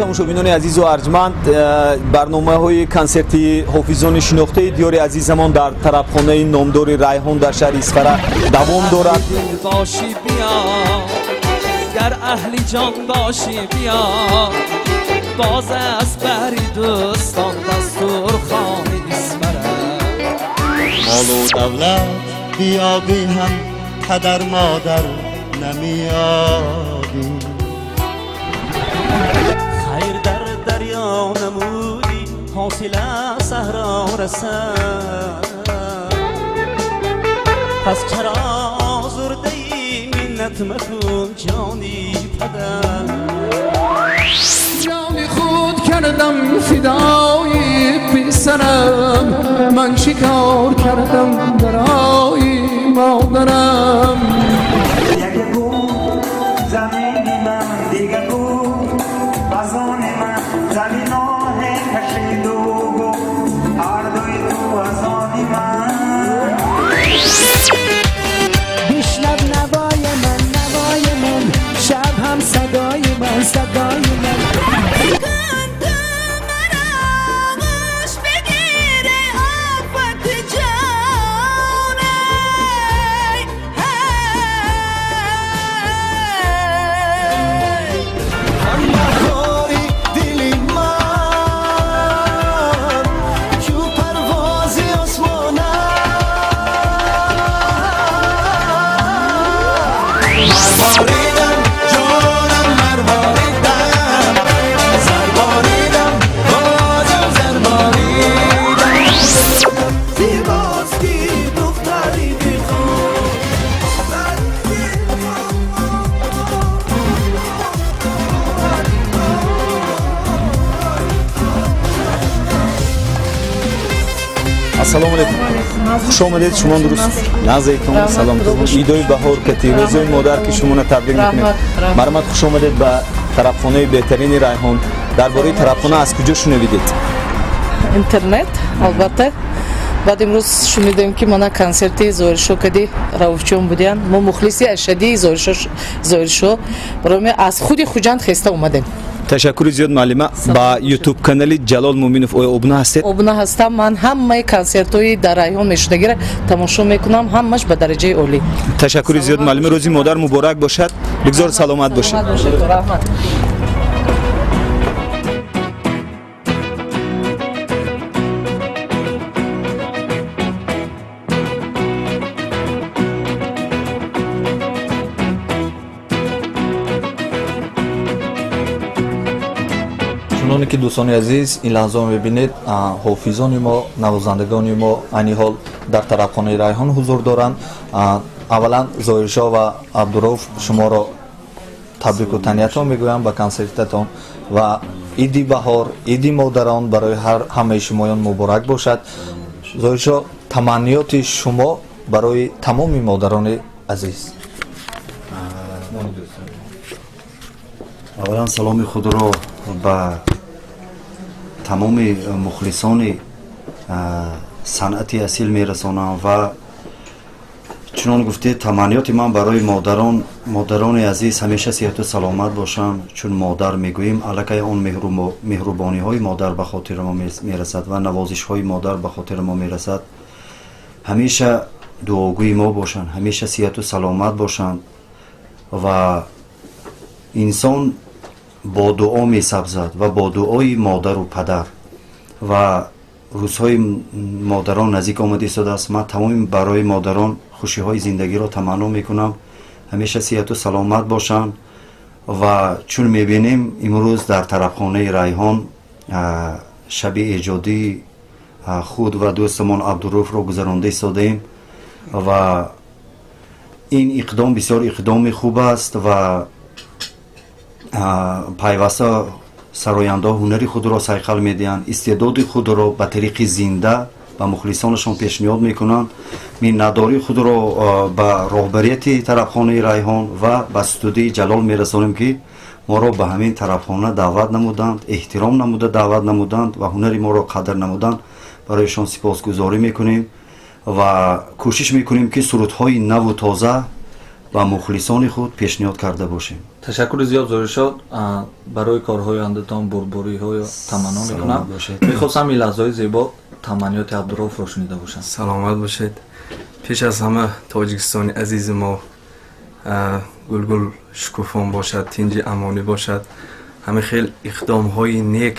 тамошобинони азизу арҷманд, барномаҳои консерти ҳофизони шинохтаи диёри азизамон дар тарабхонаи номдори Райҳон дар шаҳри Исфара давом дорад. باشی بیا گر اهلی جان باشی بیا باز از بری دوستان دسترخوان اسمره مال و دولت بیابی هم پدر مادر نمیابی خیر در دریا نمودی حاصل صحرا رسد پس چرا زرده ای منت مکن جانی پدر جان خود کردم فدای پسرم من شکار کردم برای مادرم یکی بود زمین من دیگه بود بازان من زمین آه کشید و گفت هر دوی تو از آنی من بیشنب نوای من شب هم صدای من ассалому алайкум. Хуш омадед, шумо дуруст. Назайкум, саломтум. Идои баҳор кати рӯзои модар ки шуморо табрик мекунед. Марҳамат, хуш омадед ба тарабхонаи беҳтарини Райҳон. Дар бораи тарабхона аз куҷо шунавидед? Интернет, албатта. Баъд имрӯз шунидем ки мана консерти Зоиршо кади Равуфҷон будиян. Мо мухлиси ашадии Зоиршо барои аз худи Хуҷанд хеста омадем. Ташаккури зиёд муаллима. Ба YouTube канали Ҷалол Муъминов оя обуна ҳастед? Обуна ҳастам. Ман ҳамаи консертҳои дар Райҳон мешудагиро тамошо мекунам, ҳамаш ба дараҷаи олӣ. Ташаккури зиёд муаллима. Рӯзи модар муборак бошад. Бигзор саломат бошед. Раҳмат. чуноне ки дӯстони азиз ин лаҳзаҳо мебинед, ҳофизони мо, навозандагони мо айни ҳол дар тарабхонаи Райҳон ҳузур доранд. аввалан Зоиршо ва Абдурауф шуморо табрику таҳниятҳо мегӯям ба консертатон ва иди баҳор, иди модарон барои ҳамаи шумоён муборак бошад. Зоиршо, таманниёти шумо барои тамоми модарони азиз. аввалан саломи худро ба тамоми мухлисони санъати асил мерасонам ва чунон гуфтед, таманниёти ман барои модарони азиз ҳамеша сеҳату саломат бошанд. чун модар мегӯем, аллакай он меҳрубониҳои модар ба хотири мо мерасад ва навозишҳои модар ба хотири мо мерасад. ҳамеша дуогӯи мо бошанд, ҳамеша сеҳату саломат бошанд ва инсон бо дуо месабзад ва бо дуои модару падар ва рӯзҳои модарон наздик омада истодааст. ман тамоми барои модарон хушиҳои зиндагиро таманно мекунам, ҳамеша сеҳату саломат бошанд ва чун мебинем имрӯз дар тарабхонаи Райҳон шаби эҷодии худ ва дӯстамон Абдурауфро гузаронда истодаем ва ин иқдом бисёр иқдоми хуб аст ва пайваста сарояндаҳо ҳунари худро сайқал медиҳанд, истеъдоди худро ба тариқи зинда ба мухлисонашон пешниҳод мекунанд. миннатдории худро ба роҳбарияти тарабхонаи Райҳон ва ба студияи Ҷалол мерасонем ки моро ба ҳамин тарабхона даъват намуданд, эҳтиром намуда даъват намуданд ва ҳунари моро қадр намуданд. барояшон сипосгузорӣ мекунем ва кӯшиш мекунем ки сурудҳои наву тоза ба мухлисони худ пешниҳод карда бошем. ташаккури зиёд зоҳиршод барои корҳои ояндаатон бурбуриҳои таманно мекунам. мехостам ин лаҳзаҳои зебо таманниёти Абдурауфро шунида бошам. саломат бошед. пеш аз ҳама тоҷикистони азизи мо гулгул шукуфон бошад, тинҷи амонӣ бошад. ҳамин хел иқдомҳои нек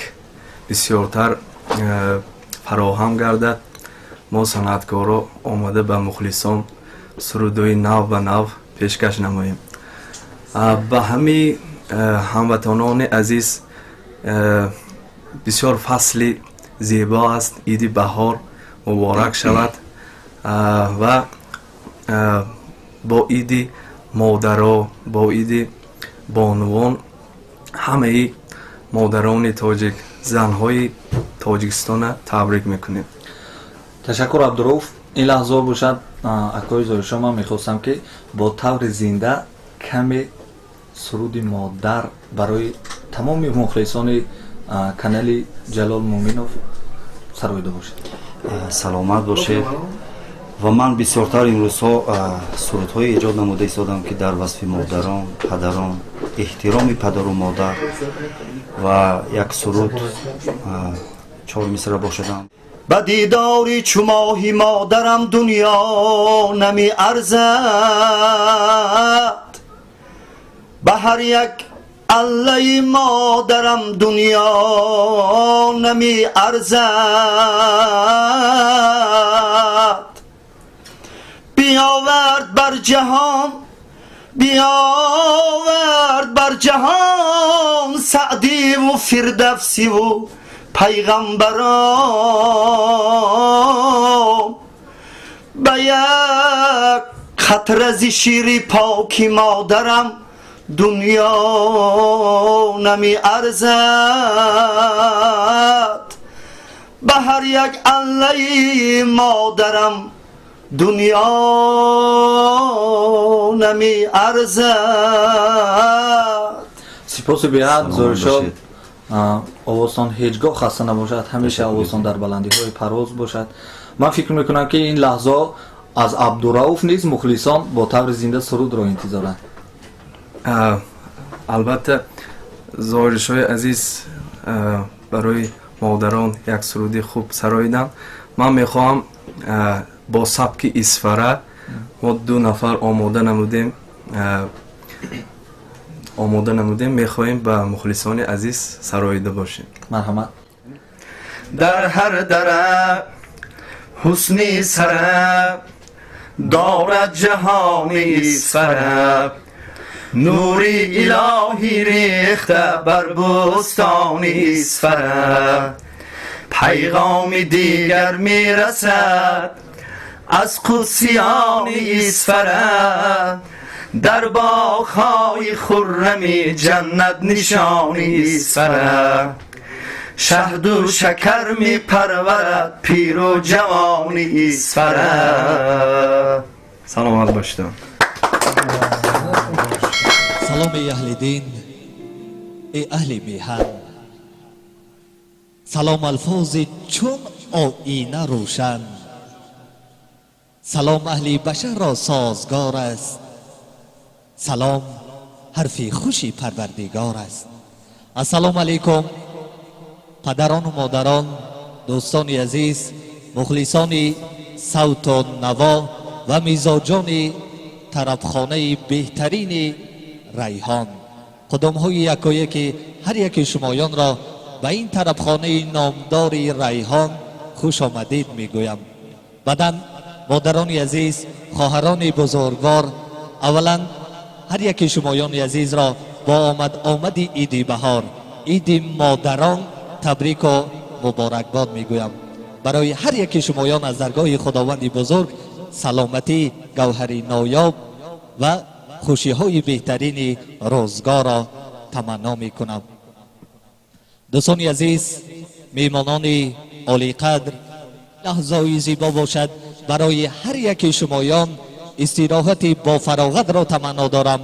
бисёртар фароҳам гардад. мо санъаткоро омада ба мухлисон сурудои нав ба нав пешкаш намоем. ба ҳами ҳамватонони азиз бисёр фасли зебо аст. иди баҳор муборак шавад ва бо иди модаро, бо иди бонувон, ҳамаи модарони тоҷик, занҳои тоҷикистона табрик мекунем. ташаккур Абдурауф. ин лаҳзаҳо бошад акои зоҳиршо, ман мехостам ки бо таври зинда каме суруди модар барои тамоми мухлисони канали Ҷалол Муъминов сароида бошед. саломат бошед. ва ман бисёртар имрӯзҳо сурудҳое эҷод намуда истодам ки дар васфи модарон, падарон, эҳтироми падару модар ва як суруд 4 мисра бошадам. ба дидори чу моҳи модарам дунё нами арзад, ба ҳар як аллаи модарам дунё нами арзад. بیاورد بر جهان، بیاورد بر جهان سعدی و فردوسی و پیغمبران. به یک خطره ز شیر پاکی مادرم دنیا نمی ارزد، به هر یک الله مادرم دنیا نمی ارزد. сипоси беҳад зоҳиршод. овозтон ҳеҷ гоҳ хаста набошад, ҳамеша овозтон дар баландиҳои парвоз бошад. ман фикр мекунам ки ин лаҳзаҳо аз Абдурауф низ мухлисон бо таври зинда сурудро интизоранд. албатта зоҳиршои азиз барои модарон як суруди хуб сароиданд. ман мехоҳам бо сабки исфара мо 2 нафар омода намудем, мехоҳем ба мухлисони азиз сароида бошем. марҳамат. در هر دره حسنی سره دارد جهانی سره، نوری الهی ریخته بر بستانی سره. پیغام دیگر میرسد از قدسیان اسفره، در باغ‌های خرمی جنت نشانی اسفره. شهد و شکر می پرورد پیر و جوانی اسفره. سلامت باشید. سلام ای اهل دین، ای اهل میهن، سلام الفاظ چون آینه روشن، سلام اهل بشر را سازگار است، سلام حرفی خوشی پروردگار است. السلام علیکم پدران و مادران، دوستان عزیز، مخلصان صوت و نوا و میزاجان طربخانه بهترین ریحان. قدم‌های یکایک هر یک شمایان را به این طربخانه نامدار ریحان خوش آمدید میگویم. بعداً مادران عزیز، خواهران بزرگوار، اولا هر یک شمایان عزیز را با آمد عید بهار، عید مادران تبریک و مبارکباد میگویم. برای هر یک شمایان از درگاه خداوند بزرگ سلامتی، گوهری نایاب و خوشی های بهترین روزگار را تمنا میکنم. دوستان عزیز، میمانان عالی قدر، لحظه‌ای زیبا باشد برای هر یک شمایان استراحتی با فراغت را تمنا دارم.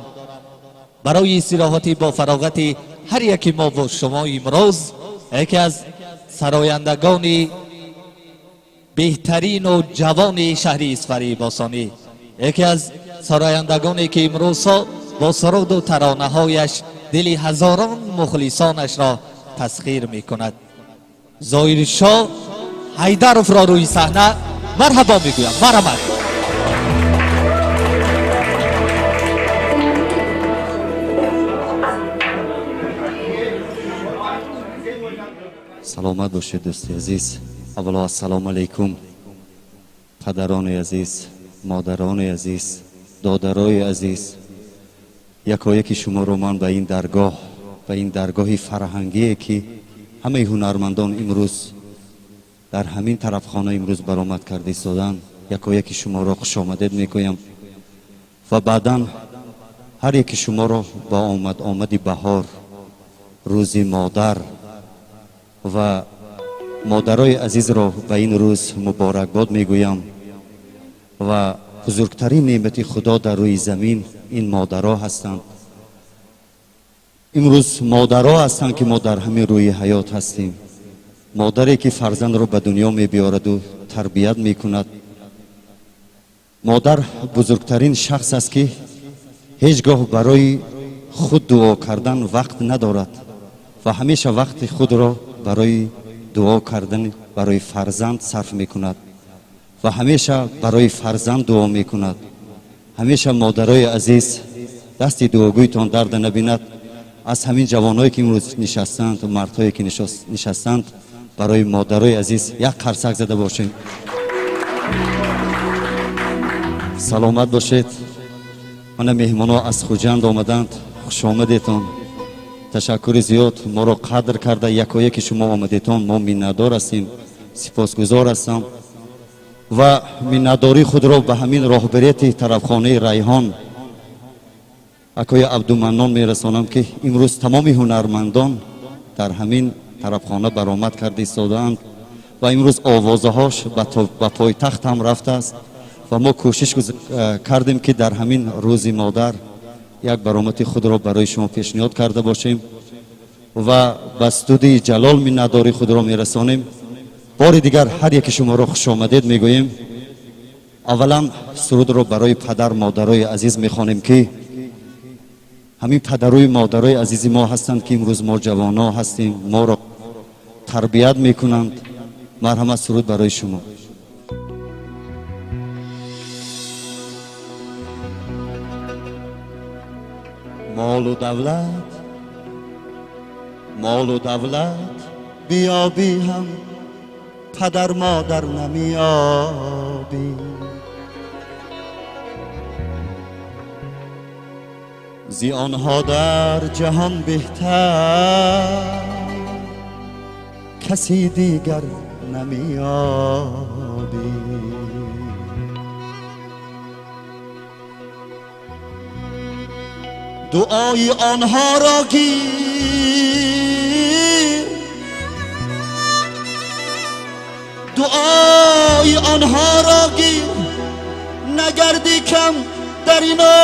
برای استراحتی با فراغت هر یک ما و شما امروز یکی از سرایندگان بهترین و جوان شهر اسفری باسانی، یکی از سرایندگانی که امروز با سرود و ترانه هایش دل هزاران مخلصانش را تسخیر می کند. ظاهر شاه حیدرов را روی صحنه مرحبا می گویم. مرحمت. سلامت باشید دوستی عزیز. اولا السلام علیکم پدران عزیز، مادران عزیز، دادرای عزیز. یکی شما رو من به این درگاه فرهنگی که همه هنرمندان امروز در همین طرف خانه امروز برآمد کرده ایستادن، یکی شما را خوش آمدید میگویم و بعدا هر یکی شما را با آمد بهار، روز مادر و مادرای عزیز را به این روز مبارکباد میگویم و بزرگترین نعمت خدا در روی زمین این مادرها هستند. امروز مادرها هستند که ما در همین روی حیات هستیم. مادری که فرزند را به دنیا می بیارد و تربیت می کند. مادر بزرگترین شخص است که هیچگاه برای خود دعا کردن وقت ندارد و همیشه وقت خود را برای دعا کردن برای فرزند صرف می کند و همیشه برای فرزند دعا می کند. همیشه مادرای عزیز دست دعاگویتان درد نبیند. از همین جوانایی که امروز نشستند و مردهایی که نشستند برای مادرای عزیز یک قرصک زده باشیم. سلامت باشید. من مهمانا از خوجند آمدند، خوش آمدیتان. تشکر زیاد ما را قدر کرده یکی شما آمدیتان. ما منتدار هستیم، سپاسگزار هستم و منتداری خود را به همین راهبریت طرفخانه ریحان اکای عبدالمنان میرسانم که امروز تمام هنرمندان در همین طرفخانه برآمد کرده ایستادند و امروز آوازهاش به پایتخت هم رفته است و ما کوشش کردیم که در همین روز مادر یک برآمد خود را برای شما پیشنهاد کرده باشیم و به استودیوی جلال منتداری خود را میرسانیم. بار دیگر هر یک شما را خوش آمدید میگوییم. اولا سرود را برای پدر مادرای عزیز میخوانیم که همین پدرای مادرای عزیز ما هستند که امروز ما جوانا هستیم، ما را تربیت میکنند. مرحمت. سرود برای شما. مال و دولت بیابی هم پدر مادر نمیابی. زی آنها در جهان بهتر کسی دیگر نمیابی. دعای آنها را گیر، دعای آنها را گیر، نگردی کم در این عالم.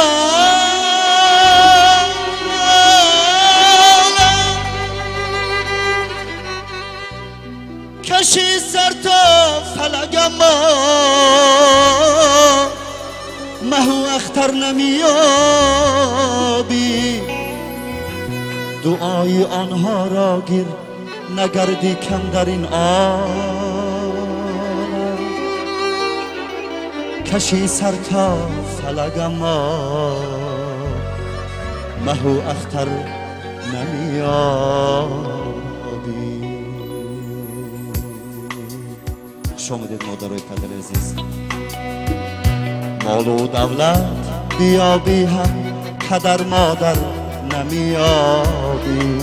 کشی سر تا فلک اما مهو اختر نمیابی. دعای آنها را گیر، نگردی کم در این عالم. کشی سر تا فلک اما مهو اختر نمیابی. خوش آمدید مادرای پدر عزیز. مال و دولت بیابی هم پدر مادر نمیابی.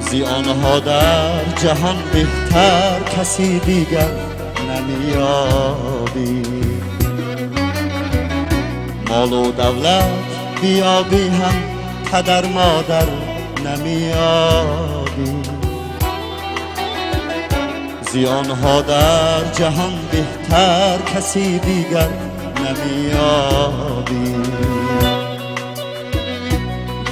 زی آنها در جهان بهتر کسی دیگر نمیابی. مال و دولت بیابی هم پدر مادر نمیابی. زیانها در جهان بهتر کسی دیگر نمیابی.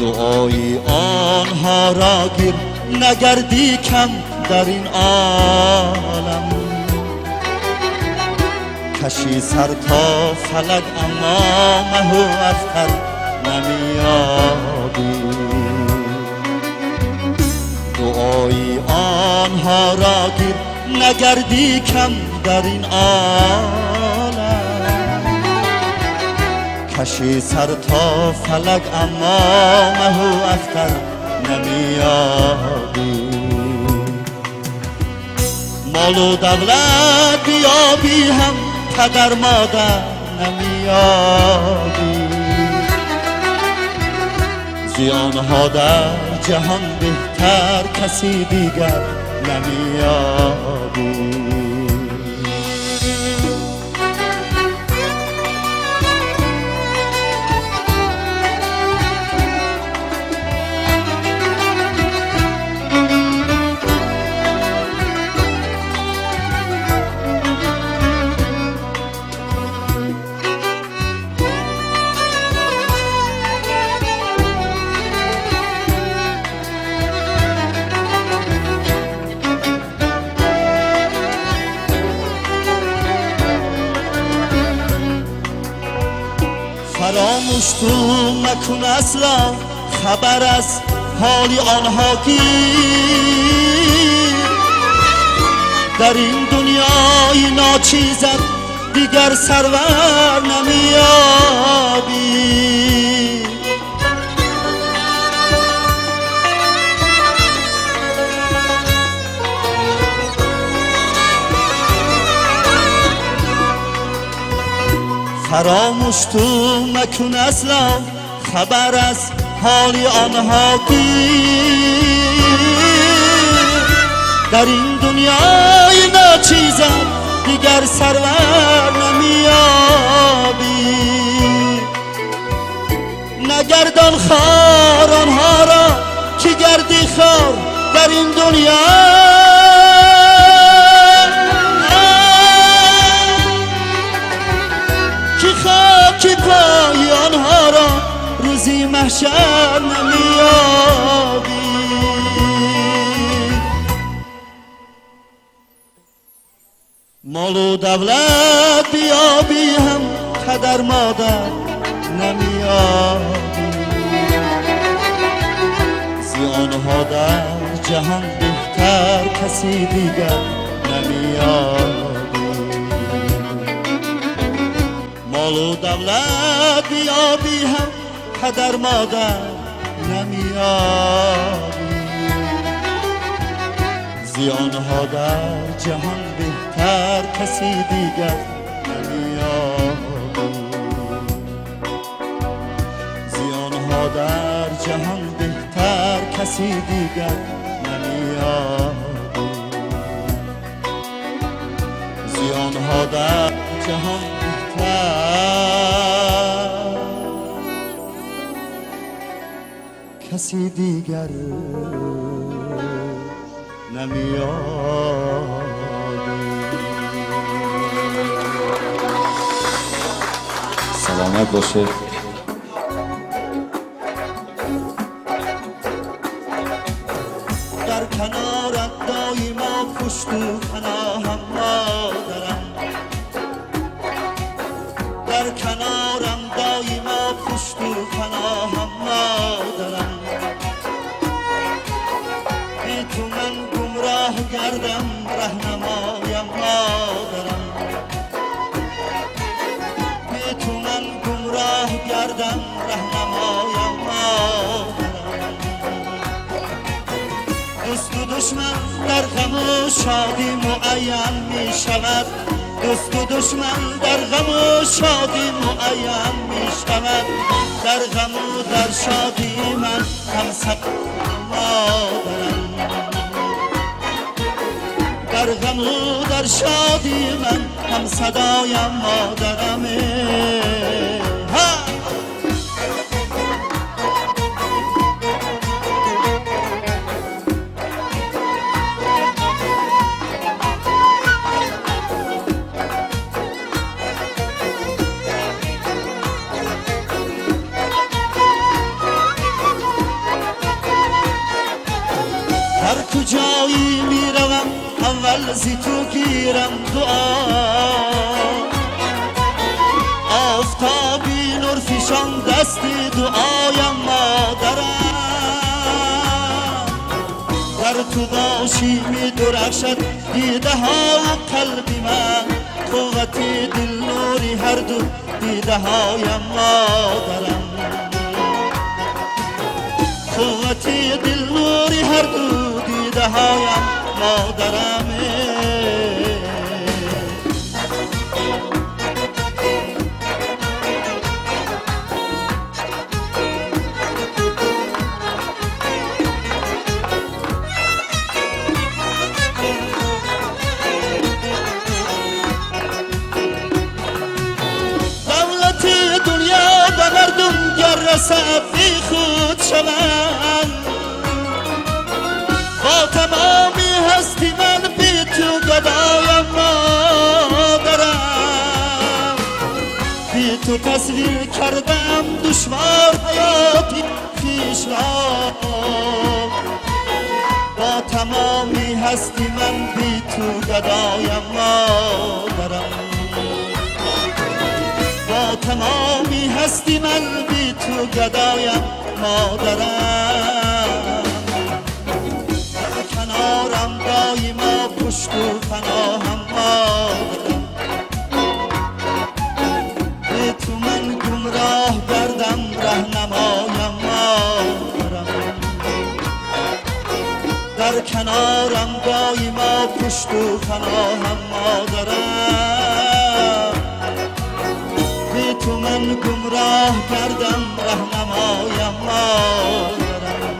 دعای آنها را گیر، نگردی کم در این عالم. کشی سر تا فلک اما مهو افتر نمیابی دعای آنها را گیر نگردی کم در این عالم کشی سر تا فلک اما مهو افتر نمیابی مال و دولت بیابی هم پدر مادر نمیابی زیانها در جهان بهتر کسی دیگر نمیابی فراموش تو مکن اصلا خبر از حالی آنها گیر در این دنیای ناچیزت دیگر سرور نمیابی فراموش تو مکن اصلا خبر از حالی آنها گیر در این دنیای ناچیزم دیگر سرور نمیابی نگردان خار آنها را که گردی خار در این دنیا که پای آنها را روزی محشر نمیابی مال و دولت بیابی هم پدر مادر نمیابی زیانها در جهان بهتر کسی دیگر نمیابی مال و دولت بیابی هم پدر مادر نمیابی زیانها در جهان بهتر کسی دیگر نمیابی زیانها در جهان بهتر کسی دیگر نمیابی زیانها در جهان کسی دیگر نمیابی سلامت باشه در کنارت دایما پشت و پناهم مادرم در کنارم دایما پشت و پناهم مادرم بی تو من گمراه گردم رهنمایم مادرم بی تو من گمراه گردم رهنمایم مادرم دوست و دشمن در غم و شادی معین می شود دوست و دشمن در غم و شادی معین می شود در غم و در شادی من هم صدا مادرم در غم و در شادی من هم صدایم مادرمه هر کجایی میروم اول زی تو گیرم دعا آفتابی نور فشان دست دعایم مادرم در تو باشی می درخشد دیده ها و قلبی من قوت دل نوری هر دو دیده هایم مادرم قوت دل نوری هر دو دیده هایم مادرم رسد بی خود شوند با تمامی هستی من بی تو گدایم مادرم بی تو تصویر کردم دشوار حیاتی پیش را با تمامی هستی من بی تو گدایم مادرم با تمامی هستی من بی تو گدایم مادرم کنارم دایما پشت و پناهم مادرم بی تو من گمراه گردم رهنمایم مادرم در کنارم دایما پشت و پناهم مادرم تو من گمراه کردم رهنمایم مادرم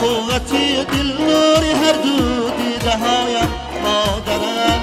قوتی دل نوری هر دو دیده هایم مادرم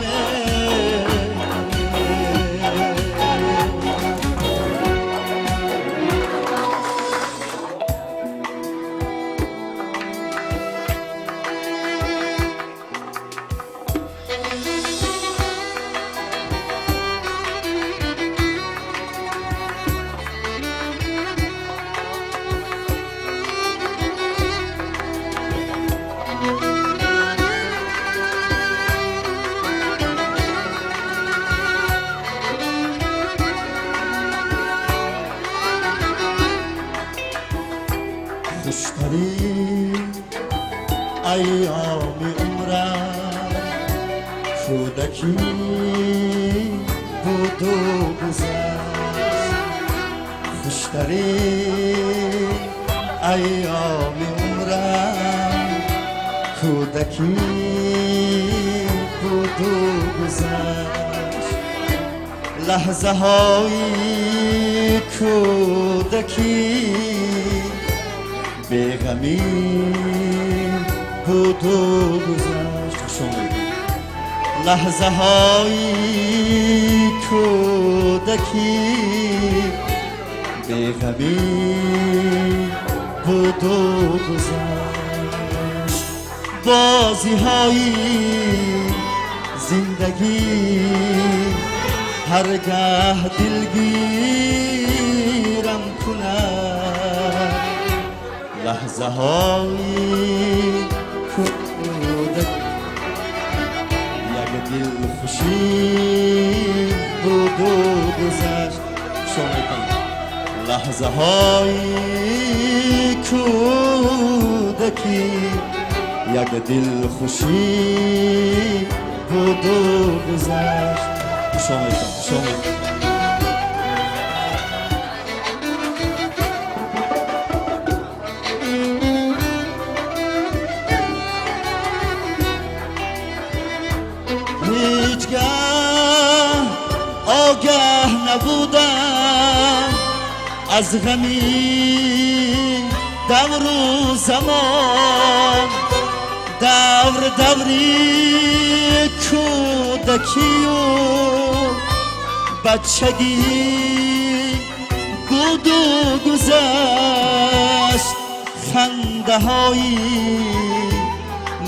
خوشترین ایام عمرم کودکی بود و گذشت خوشترین ایام عمرم کودکی بود و گذشت لحظه های کودکی بیغمی بود و گذشت لحظه های کودکی بیغمی بود و گذشت بازی های زندگی هرگاه دلگیرم کند لحظه های کودک یک دل خوشی بود و گذشت لحظه های کودکی یک دل خوشی بود و گذشت شما آگه نبودم از غمی دور و زمان دوری کودکی و بچگی بود و گذشت خنده های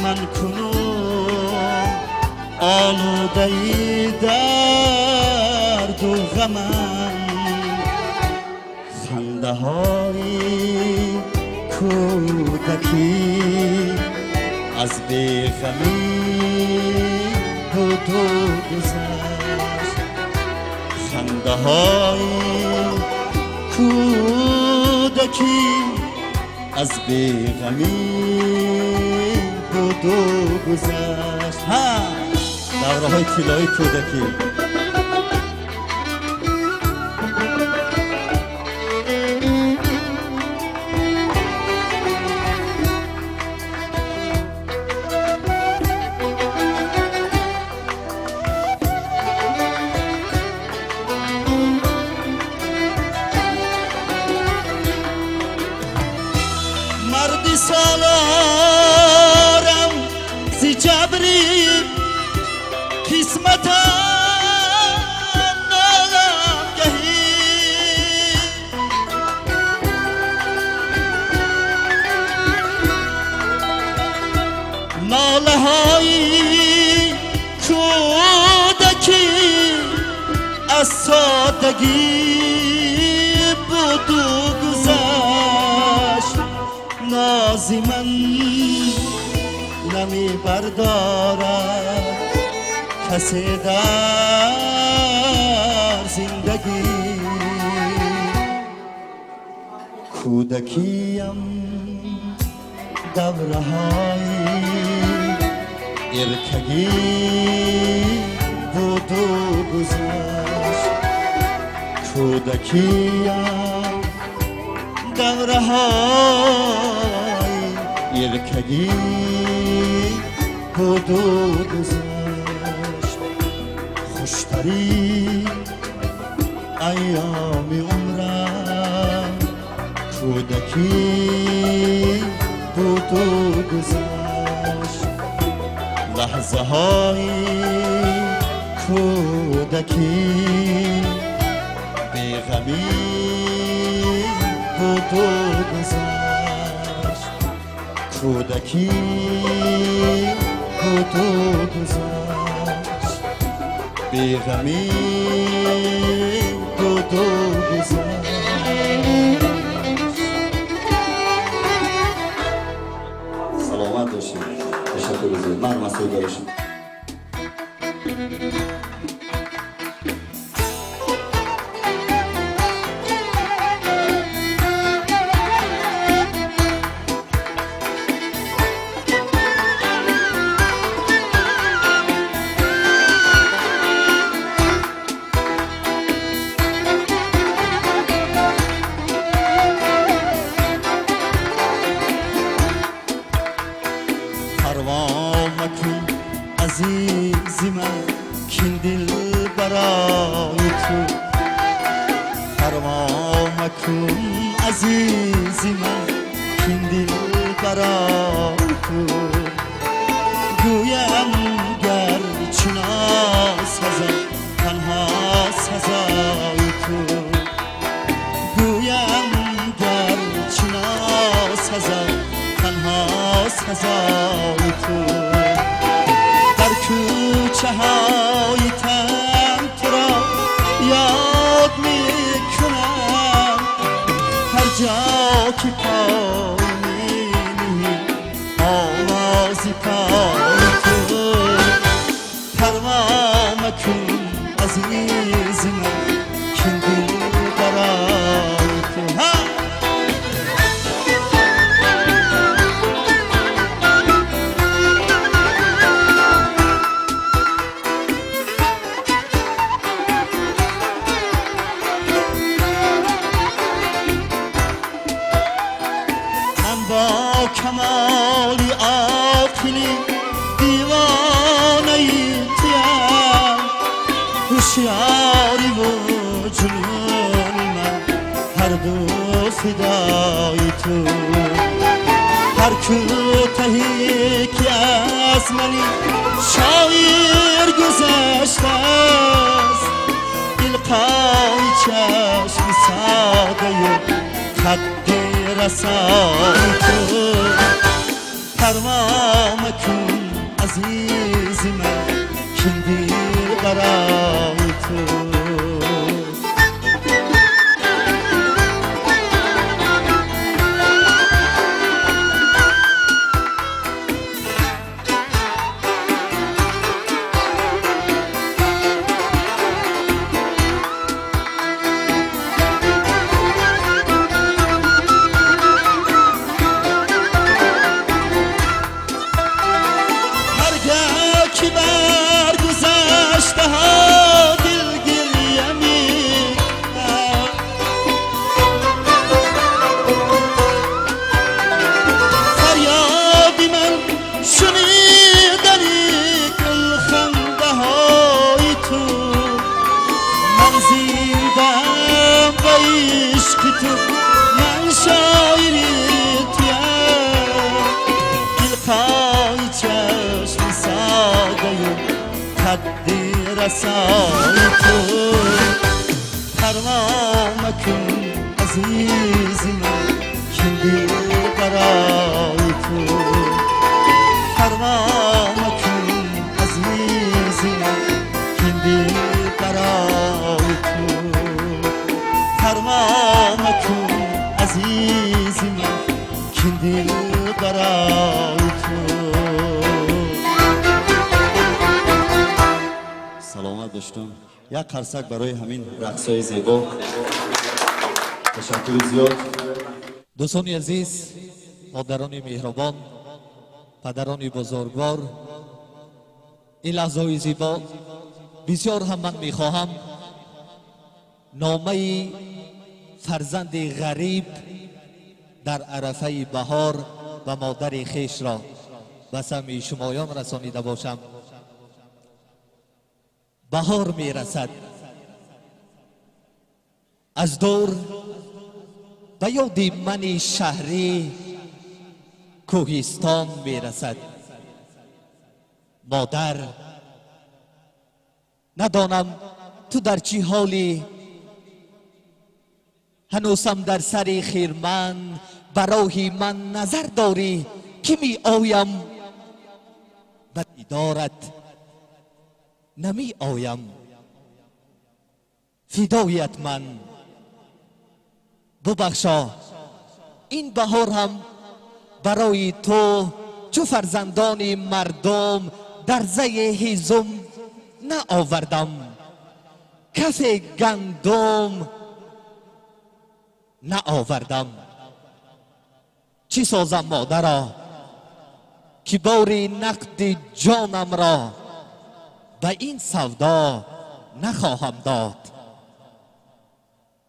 من کنون آلوده درد و غمم خنده های کودکی از بیغمی بود و گذشت خنده های کودکی از بیغمی بود و گذشت. ها دوره های طلایی کودکی. مردی سالارم زی جبری قسمت ناگهی ناله های کودکی از سادگی بود و گذشت. نازی من نمی بردارد کسی در زندگی. کودکیم دوره های ارتگی بود و گذشت. کودکیم دوره های ارتگی بود و گذشت. خوشترین ایام عمرم کودکی بود و گذشت. لحظه های کودکی بیغمی بود و گذشت. کودکی بود و گذشت. بیغمی بود و گذشت. سلامت باشید. تشکر بزرگ. من مسئول دارشم. عزیزی من کین دل برای تو. پروا مکن عزیزی من کین دل برای تو. گویم گر چنان سزم تنها سزای تو. گویم گر چنان سزم تنها سزای تو. کوچه های تن تو را یاد میکنم. هر جا که پای می‌نهی آوازی پای تو. پروا مکن عزیزی من کین دل برای تو. با کمالی عاقلی دیوانه تویم. هوشیاری و جنون من هر دو فدای تو. هر کوتاهی که از منی شاعر گذشته است. القای چشم ساده و خط رسای تو. پروا مکن عزیزی من کین دل برای تو. تو من شاعری تویم دلخواه چشم ساده خد رسای تو پروا مکن عزیزی من کندی برای تو پروا مکن عزیزی من کندی برای تو پروا مکن عزیزی من کندی برای تو سلامت باشتم. یک قرصک برای همین رقصای زیبا. تشکر زیاد. دوستان عزیز، مادران مهربان، پدران بزرگوار، این لحظه زیبا بسیار هم من میخواهم نامه فرزند غریب در عرفه بهار و مادر خیش را به سمع شمایان رسانیده باشم. بهار میرسد، از دور به یاد من شهری کوهستان میرسد. مادر، ندانم تو در چی حالی، هنوزم در سر خیرمن برای من نظر داری که می آیم به دیدارت نمی آیم. فدایت من ببخشا، این بهار هم برای تو چو فرزندان مردم در زی هیزم نآوردم، کف گندم نآوردم. چی سازم مادرا که باری نقد جانم را به این سودا نخواهم داد،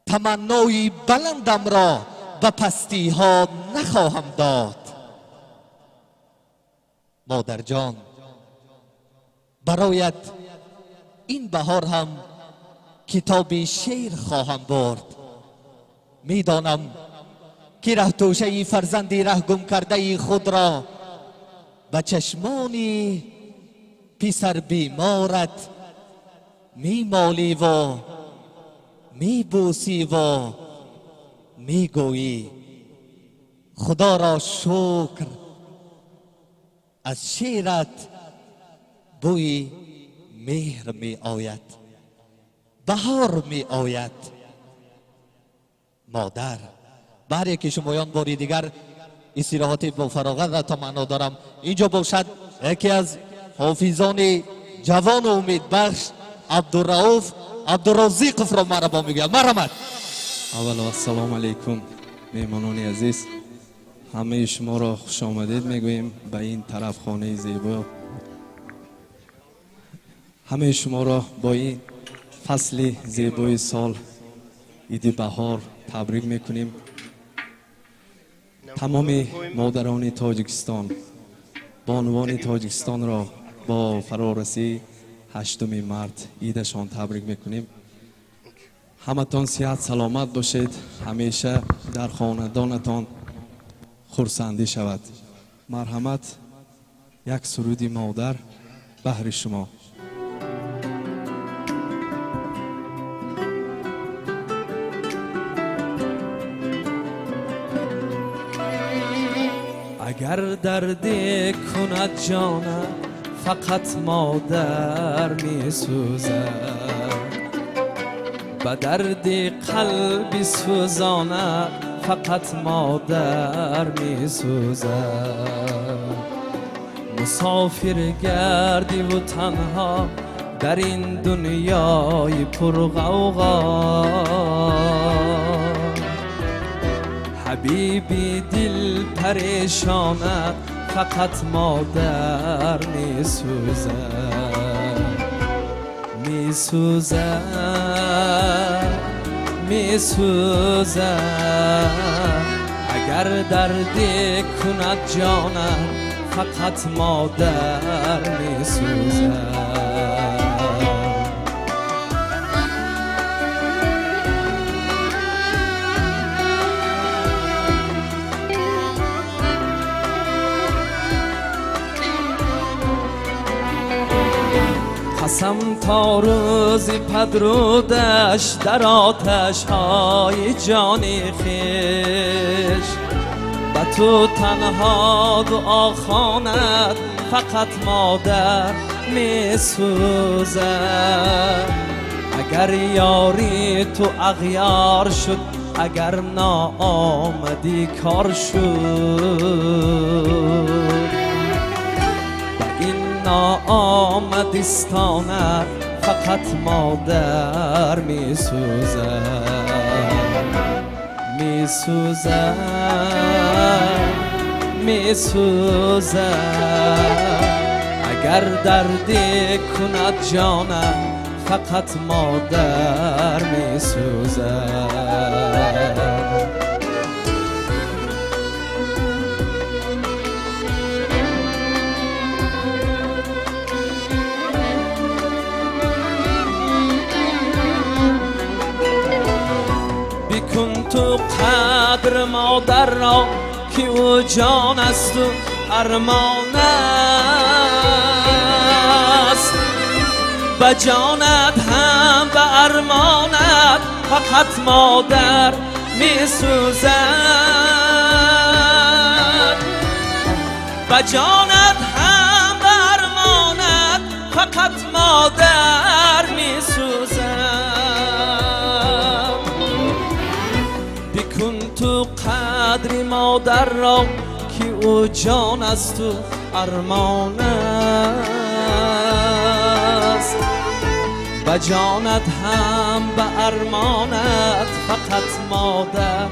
تمنای بلندم را به پستی ها نخواهم داد. مادر جان، برایت این بهار هم کتاب شعر خواهم برد. میدانم که ره توشه فرزندی ره گم کرده خود را به چشمانی پسر بیمارت میمالی و میبوسی و میگویی. خدا را شکر از شعرت بوی مهر می آید، بهار می آید. مادر، برای که شمایان باری دیگر استراحت با فراغت را تمنا دارم. اینجا باشد یکی از حافظان جوان و امیدبخش عبدالرؤوف عبدالرزیقов را مرحبا میگویم. مرحمت. اول السلام علیکم میهمانان عزیز، همه شما را خوش آمدید میگوییم به این طرف خانه زیبا. همه شما را با این فصل زیبای سال عید بهار تبریک میکنیم. تمام مادران تاجیکستان، بانوان تاجیکستان را با فرارسی 8 مارت عیدشان تبریک میکنیم. همتان صحت سلامت باشید، همیشه در خاندانتان خرسندی شود. مرحمت. یک سرود مادر بهر شما. اگر درد کند جانم فقط مادر می سوزد، به درد قلبی سوزانه فقط مادر می سوزد. مسافر گردی و تنها در این دنیای پرغوغا، حبیبی دل پریشانه فقط مادر می سوزد، می سوزد، می سوزد. اگر درد کند جانم فقط مادر می سوزد. قسم تا روزی پدرودش در آتش های جانی خیش و تو تنها دعا خواند فقط مادر می سوزد اگر یاری تو اغیار شد اگر ناآمدی کار شد و این ناآمدیستانت فقط مادر می سوزد می سوزد می سوزد اگر دردی کند جانم فقط مادر می سوزد بیکن تو قدر مادر را که او جان است و ارمان است به جانت هم به ارمانت فقط مادر می سوزد به جانت هم به ارمانت فقط مادر می سوزد بیکن تو قدری مادر را که او جان است و ارمان است به جانت هم به ارمانت فقط مادر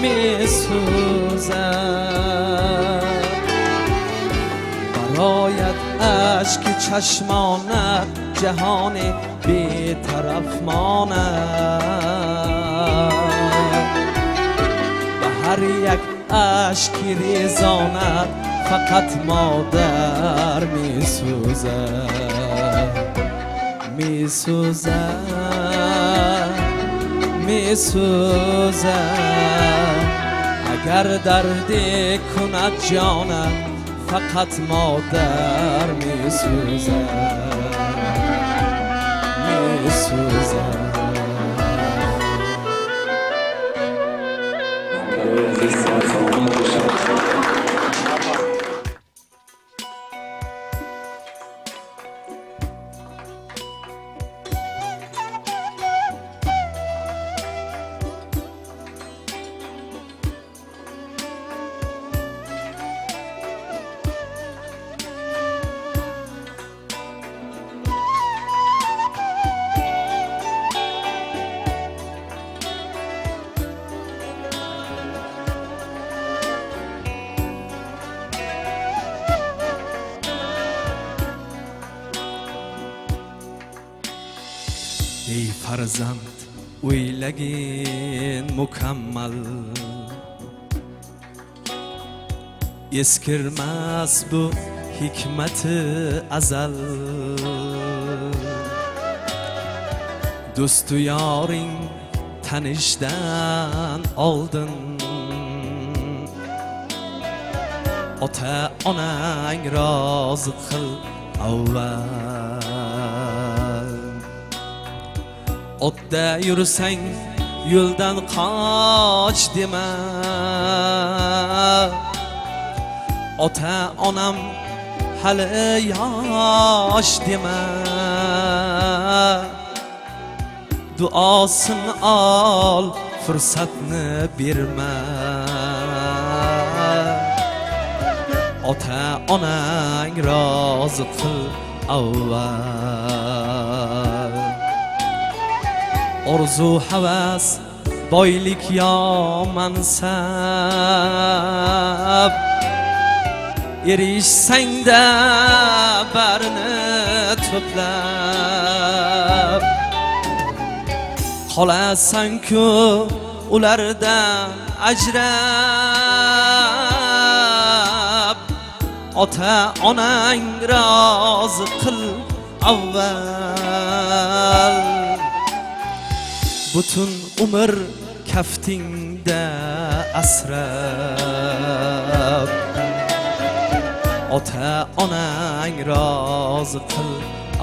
می سوزد برایت اشک چشمانت جهان بی طرف ماند به هر یک اشکی ریزانت فقط مادر می سوزد می سوزد می سوزد اگر دردی کند جانم فقط مادر می سوزد می سوزد ای فرزند o'ylagin mukammal eskirmas bu hikmati azal do'stu yoring tanishdan oldin ota onang rozi qil avval otda yursang yo'ldan qoch dema ota onam hali yosh dema duosini ol fursatni berma ota onang rozi qil avval orzu havas boylik yo mansab erishsangda barini to'plab qolasan-ku ulardan ajrab ota onang rozi qil avval butun umr kaftingda asrab ota onang rozi qil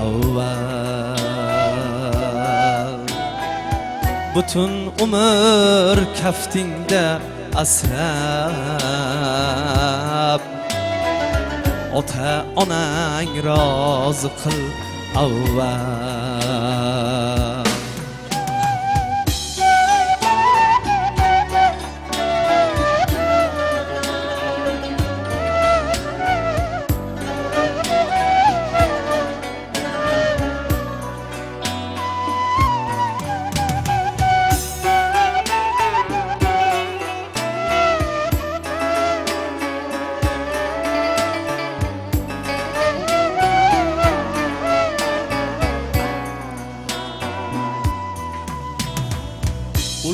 avval butun umr kaftingda asrab ota onang rozi qil avval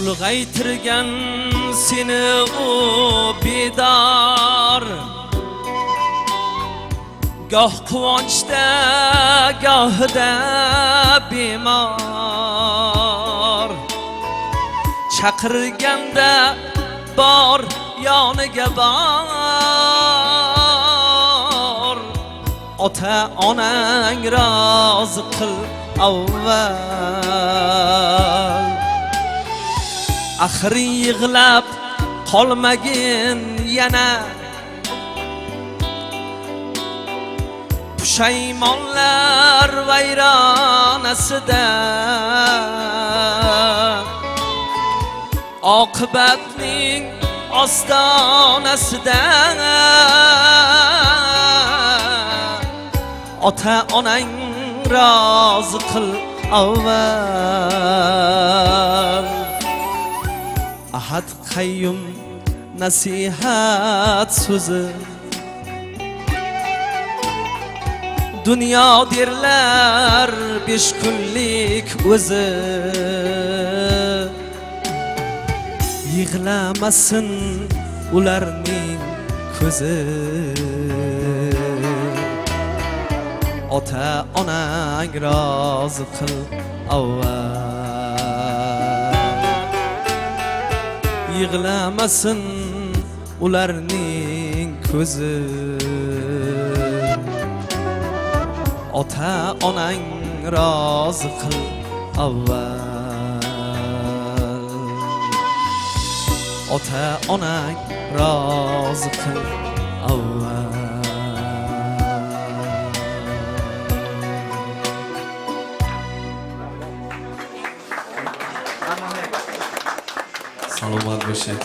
ulg'aytirgan seni u bedor goh quvonchda gohida bemor chaqirganda bor yoniga bor ota onang rozi qil avval axir yig'lab qolmagin yana pushaymonlar vayronasida oqibatning ostonasida ota onang rozi qil avval ahad qayyum nasihat so'zi dunyo derlar 5 kunlik o'zi yig'lamasin ularning ko'zi ota onang rozi qil avval yig'lamasin ularning ko'zi ota onang rozi qil avval ota onang rozi qil avval salomat bo'lishing.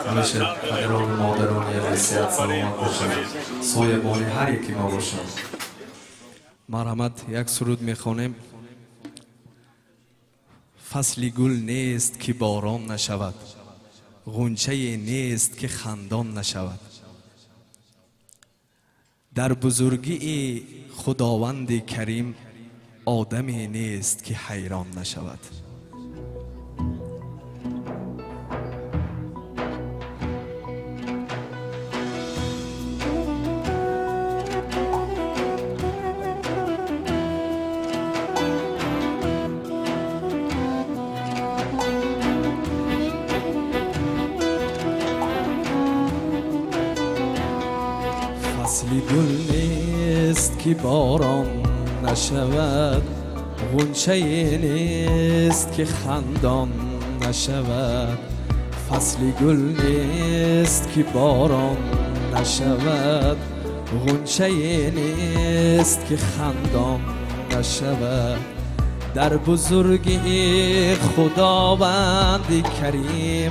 Hamisha qadrli modaroning vasiyat salomat bo'lishing. Soyaboni har iki ma bo'lsin. مرحمت یک سرود میخوانیم فصلی گل نیست که باران نشود غنچه نیست که خندان نشود در بزرگی خداوند کریم آدمی نیست که حیران نشود فصلی گل نیست که باران نشود غنچه نیست که خندان نشود فصلی گل نیست که باران نشود غنچه نیست که خندان نشود در بزرگی خداوند کریم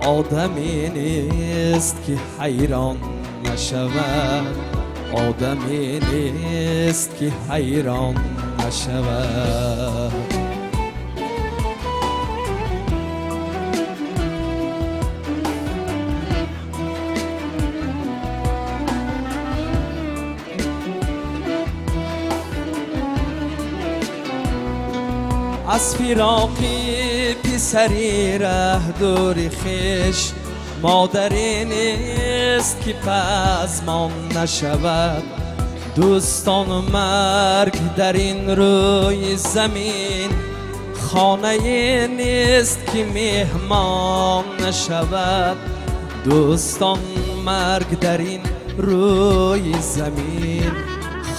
آدمی نیست که حیران نشود آدمی نیست که حیران نشود از فراقی پسری ره دور خویش مادری نیست که پزمان نشود دوستان مرگ در این روی زمین خانه نیست که مهمان نشود دوستان مرگ در این روی زمین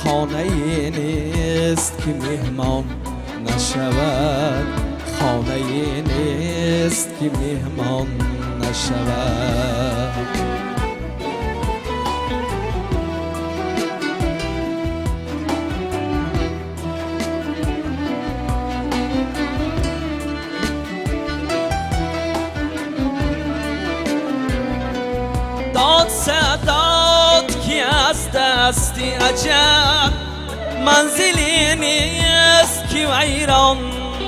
خانه نیست که مهمان نشود خانه نیست که مهمان نشود داد صداد که از دستی عجب منزلی نیست که ویران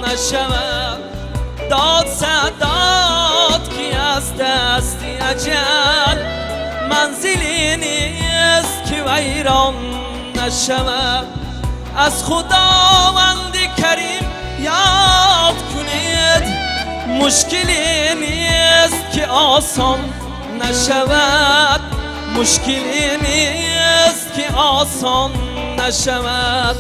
نشود داد صداد که از دستی عجب منزلی نیست که ویران نشود از خداوند کریم یاد کنید مشکلی نیست که آسان نشود مشکلی نیست که آسان نشود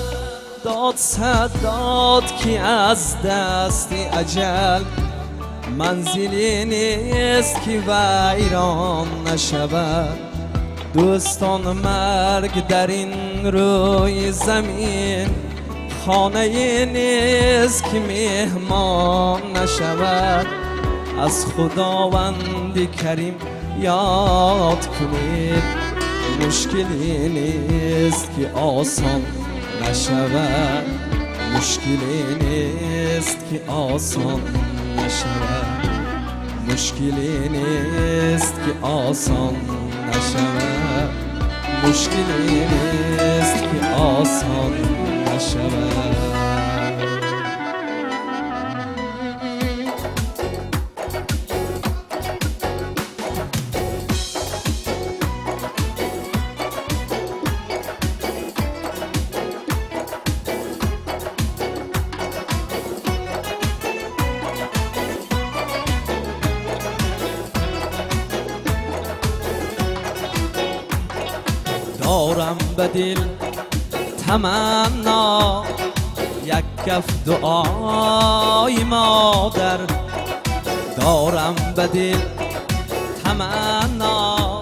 داد صداد که از دست اجل منزلی نیست که ویران نشود دوستان مرگ در این روی زمین خانه نیست که مهمان نشود از خداوند کریم یاد کنید مشکلی نیست که آسان نشود مشکلی نیست که آسان نشود مشکلی نیست که آسان نشود مشکلی نیست که آسان نشود دارم به دل تمنا یک کف دعای مادر دارم به دل تمنا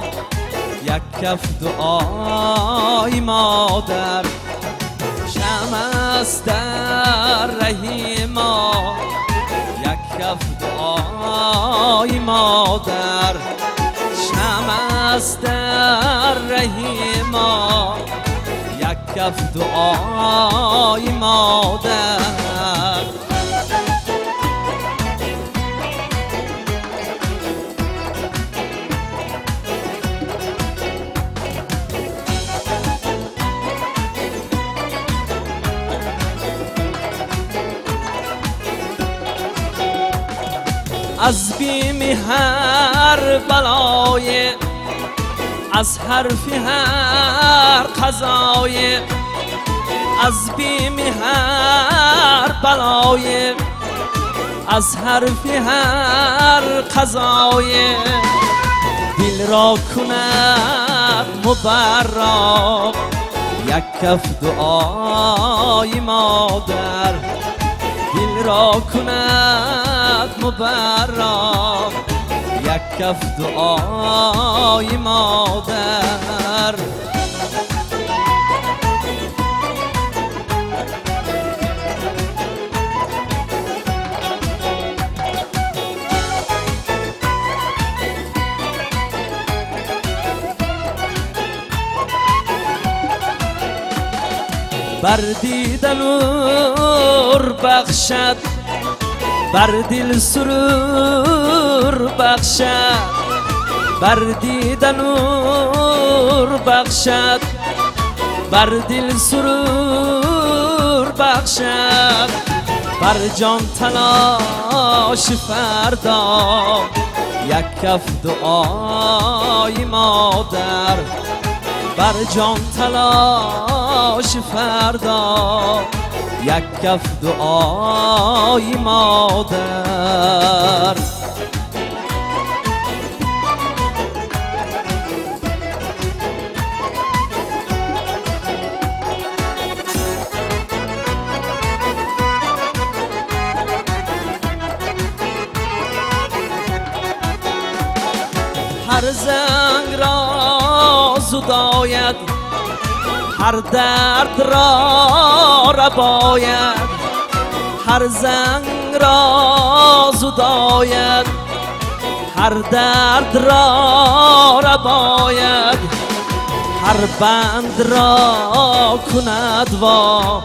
یک کف دعای مادر شمع است در رحی ما یک کف دعای مادر شمع است در رحی ما یک کف دعای مادر از بیم هر بلای از حرف هر قضای از بیم هر بلای از حرف هر قضای دل را کند مبرک یک کف دعای مادر دل را کند مبرک یک کف دعای مادر بر دیده نور بخشد بر دل سرور بخشد بر دیده نور بخشد بر دل سرور بخشد بر جان تلاش فردا یک کف دعای مادر بر جان تلاش فردا یک کف دعای مادر هر زنگ را زداید هر درد را رباید هر زنگ را زداید هر درد را رباید هر بند را کند وا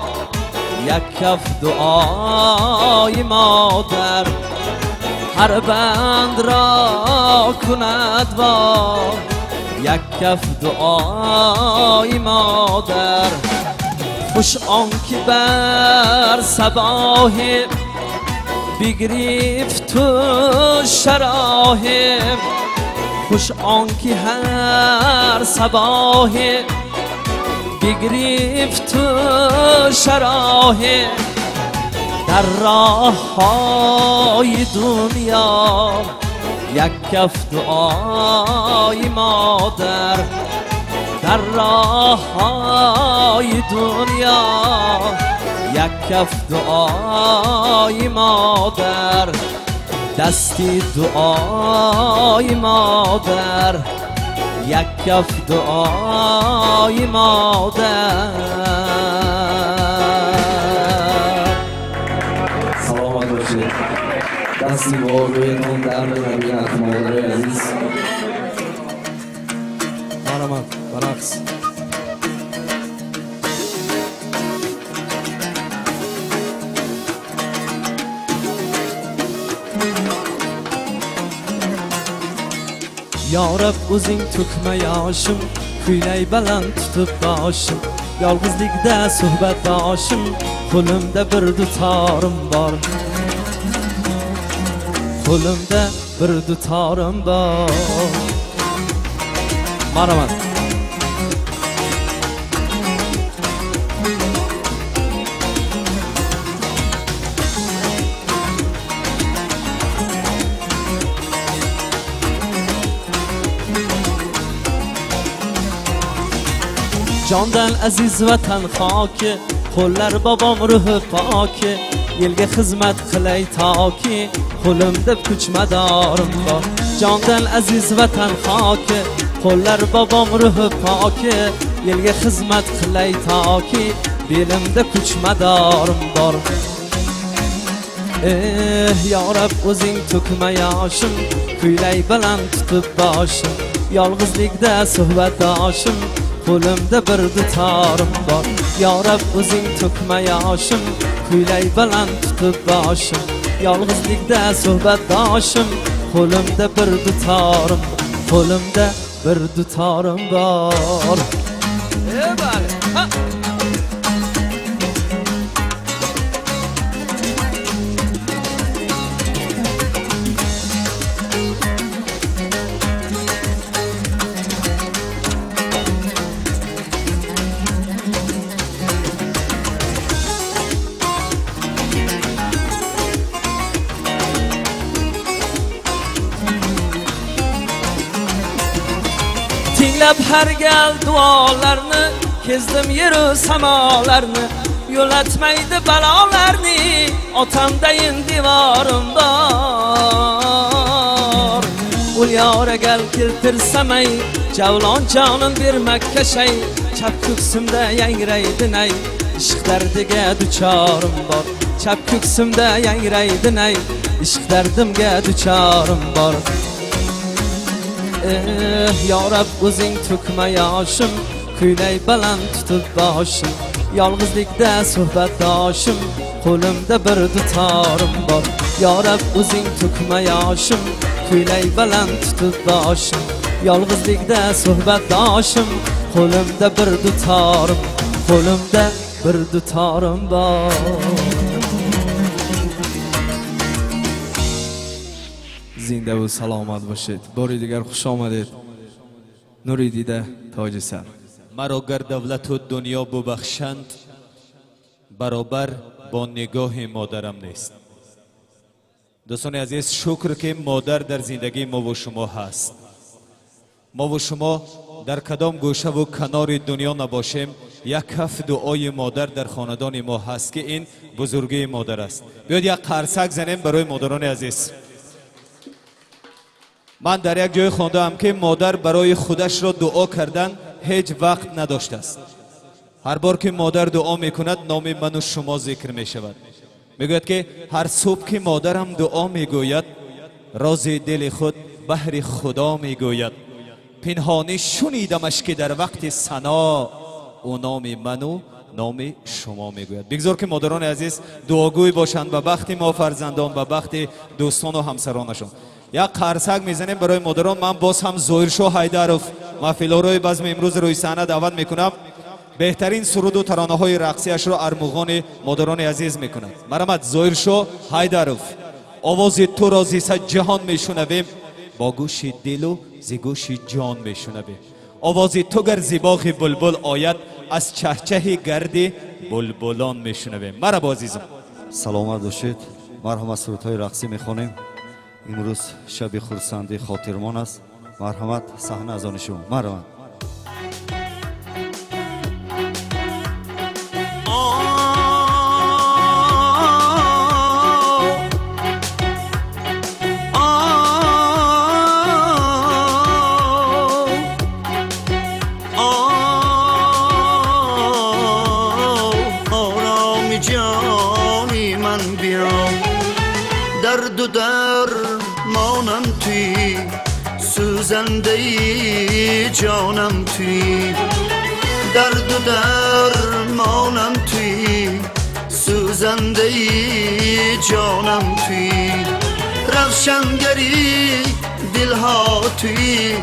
یک کف دعای مادر هر بند را کند وا یک کف دعای مادر خوش آنکه بر صباح بگریفت تو شراه خوش آنکه هر صباح بگریفت تو شراه در راه های دنیا یک کف دعای مادر در راه های دنیا یک کف دعای مادر دستی دعای مادر یک کف دعای مادر سلامت باشید دستی با رویتون درد نبینت مادر عزیز مرحمت برعکس Yarab o'zing to'kma yoshim kuylay baland tutib boshim yolg'izlikda suhbatdoshim qo'limda bir dutorim bor qo'limda bir dutorim bor marhamat Candan aziz vatan xaki qo'llar bobom ruhi poki elga xizmat qilay toki qo'limda kuch madorim bor Candan aziz vatan xaki qo'llar bobom ruhi poki elga xizmat qilay toki belimda kuch madorim bor ya Rab o'zing to'kma yoshim kuylay baland tutib boshim yolg'izlikda suhbatdoshim qo'limda bir dutorim bor Ya Rab o'zing to'kma yoshim kuylay baland tutib boshim yolg'izlikda suhbatdoshim qo'limda bir dutorim qo'limda bir dutorim bor bale ha Tinglab har gal duolarni kezdim yeru samolarni yo'latmaydi balolarni otamdayin devorim bor ul yor gal keltirsamay javlon jonim bermakka shay chap ko'ksimda yangraydi nay ishq dardiga duchorim bor chap ko'ksimda yangraydi nay ishq dardimga duchorim bor Ya Rab o'zing to'kma yoshim kuylay baland tutib boshim yolg'izlikda suhbatdoshim qo'limda bir dutorim bor Ya Rab o'zing to'kma yoshim kuylay baland tutib boshim yolg'izlikda suhbatdoshim qo'limda bir dutorim qo'limda bir dutorim bor زنده و سلامت باشید باری دیگر خوش آمدید نوری دیده تاج سر مرا گر دولت و دنیا ببخشند برابر با نگاه مادرم نیست دوستان عزیز شکر که مادر در زندگی ما و شما هست ما و شما در کدام گوشه و کنار دنیا نباشیم یک کف دعای مادر در خاندان ما هست که این بزرگی مادر است بیاید یک قرصک زنیم برای مادران عزیز من در یک جای خواندم که مادر برای خودش را دعا کردن هیچ وقت نداشته است هر بار که مادر دعا میکند نام من و شما ذکر میشود. میگوید که هر صبح که مادرم دعا میگوید راز دل خود بهر خدا میگوید. پنهانی شنیدمش که در وقت ثنا او نام من و نام شما میگوید. بگذار که مادران عزیز دعاگوی باشند و بخت ما فرزندان و بخت دوستان و همسرانشان. یک قرصک میزنیم برای مادران. من باز هم ظاهرشاه حیدرов محفل‌آرای بزم امروز روی صحنه دعوت میکنم. بهترین سرود و ترانه های رقصی اش را ارمغان مادران عزیز میکند. مرحمت ظاهرشاه حیدرов. آواز تو را ز صد جهان میشنویم، با گوش دل و ز گوش جان میشنویم. آواز تو گر ز باغ بلبل آید، از چهچه گرد بلبلان میشنویم. مرحبا عزیزان. سلامت باشید. مرحمت سرودهای رقصی میخوانیم. امروز شب خورسندی خاطرمان است. مرحمت صحنه از آن شما. مرحمت. درد و درمانم توی، سوزنده جانم توی. درد و درمانم توی، سوزنده جانم توی. روشنگری دلها توی،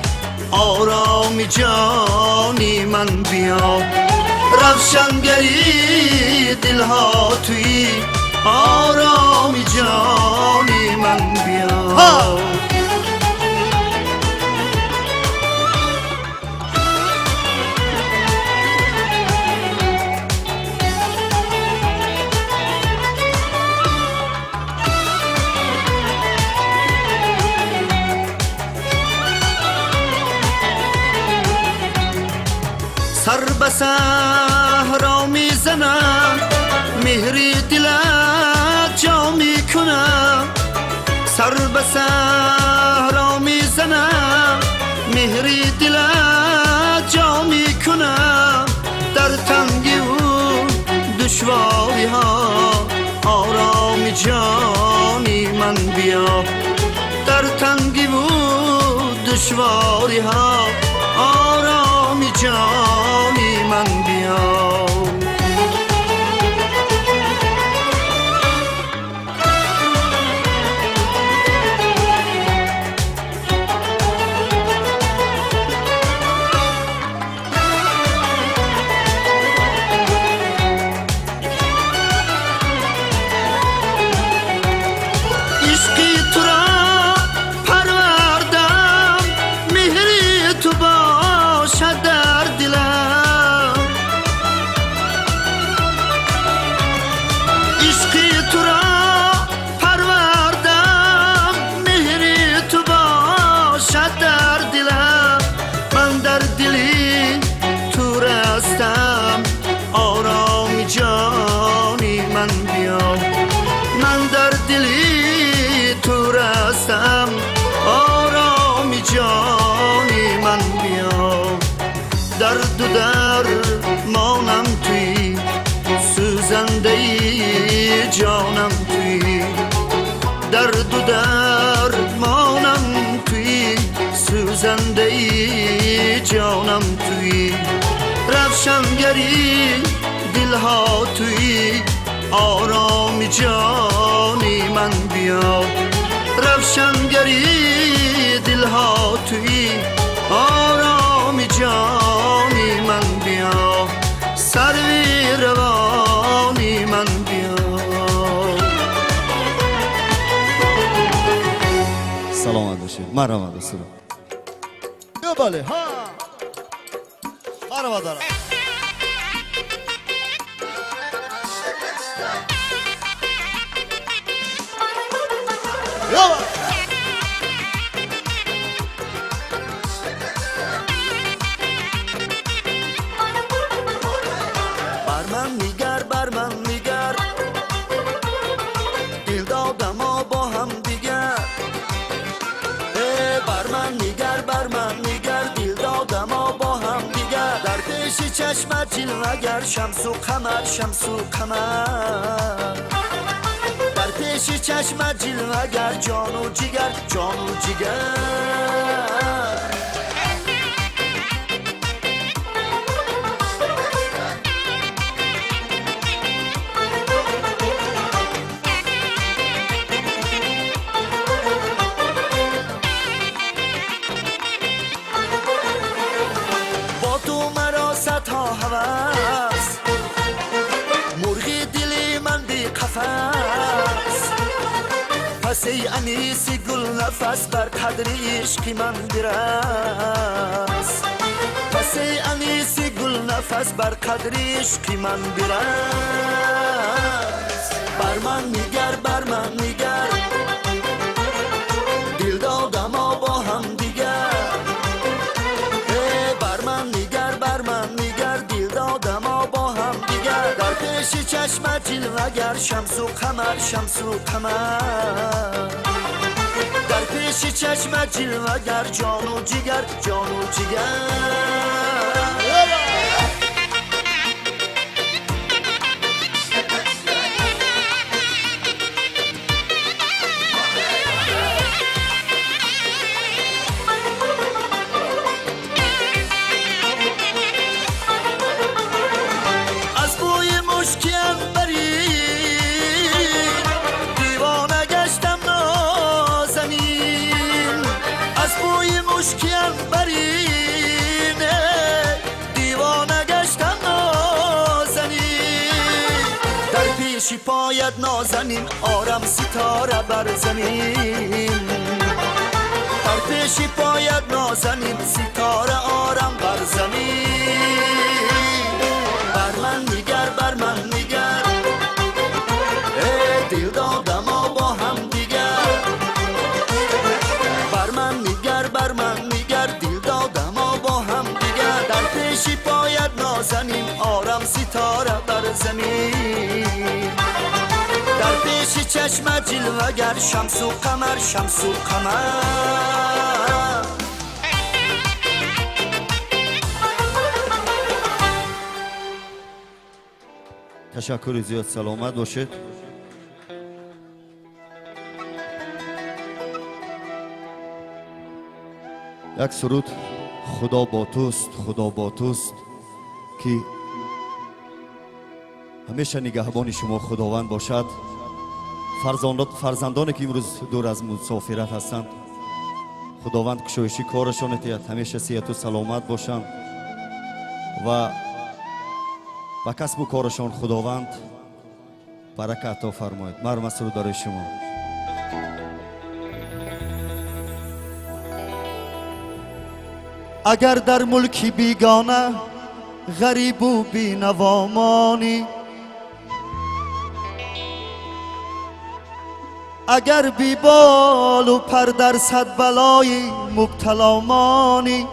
آرام جانی من بیا. روشنگری دلها توی، آرام جانی من بیا. سر به صحرا میزنم، مهری دلت جا میکنم. سر به صحرا میزنم، مهری دلت جا میکنم. در تنگی و دشواری ها، آرام جانی من بیا. در تنگی و دشواری ها، آرام جانی من بیا. درد و درمانم توی، سوزنده جانم توی. درد و درمانم توی، سوزنده جانم توی. روشنگری دلها توی، آرام جانی من بیا. روشنگری دلها توی، آرام جانی من بیا. سروی روانی من بیا. سلامت باشید. مرحبا دوستان. بله ها. مرحبا دارم. بر من نگر، دل دادم با هم دیگر. بر من نگر، دل دادم با هم دیگر. در پیش چشمت جلوگر شمس و قمر شمس و قمر در پیش چشمت جلوگر جان و جگر جان و جگر با تو مرا صدها هوس مرغی دلی من بی قفس پس ای انیسی گل نفس بر قدر عشقی من برس پس ای انیسی گل نفس بر قدر عشقی من برس بر من نگر بر من نگر دل دادم با هم دیگر بر من نگر دل دادم با هم دیگر در پیش چشمت جلوگر شمس و قمر شمس و قمر در پیش چشمت جلوگر جان و جگر جان و جگر از بوی مشکیم بری دیوانه گشتم نازنین از بوی مشکیم بری دیوانه گشتم نازنین در پیش پایت نازنین آرم ستاره بر زمین در پیش پایت نازنین ستاره آرم بر زمین بر من نگر بر من نگر دل دادم با هم دیگر بر من نگر دل دادم با هم دیگر در پیش پایت نازنین آرم ستاره بر زمین در پیش چشمت جلوگر شمس و قمر شمس و قمر تشکر زیاد سلامت باشید یک سرود خدا با توست خدا با توست که همیشه نگهبان شما خداوند باشد فرزندانی که امروز دور از مسافرت هستند خداوند کشایشی کارشان اتیاد همیشه صحت و سلامت باشند و با کسب و کارشان خداوند برکت عطا فرماید. مرم سرود برای شما. اگر در ملکی بیگانه غریب و بی‌نوا مانی اگر بی بال و پر در صد بلای مبتلا مانی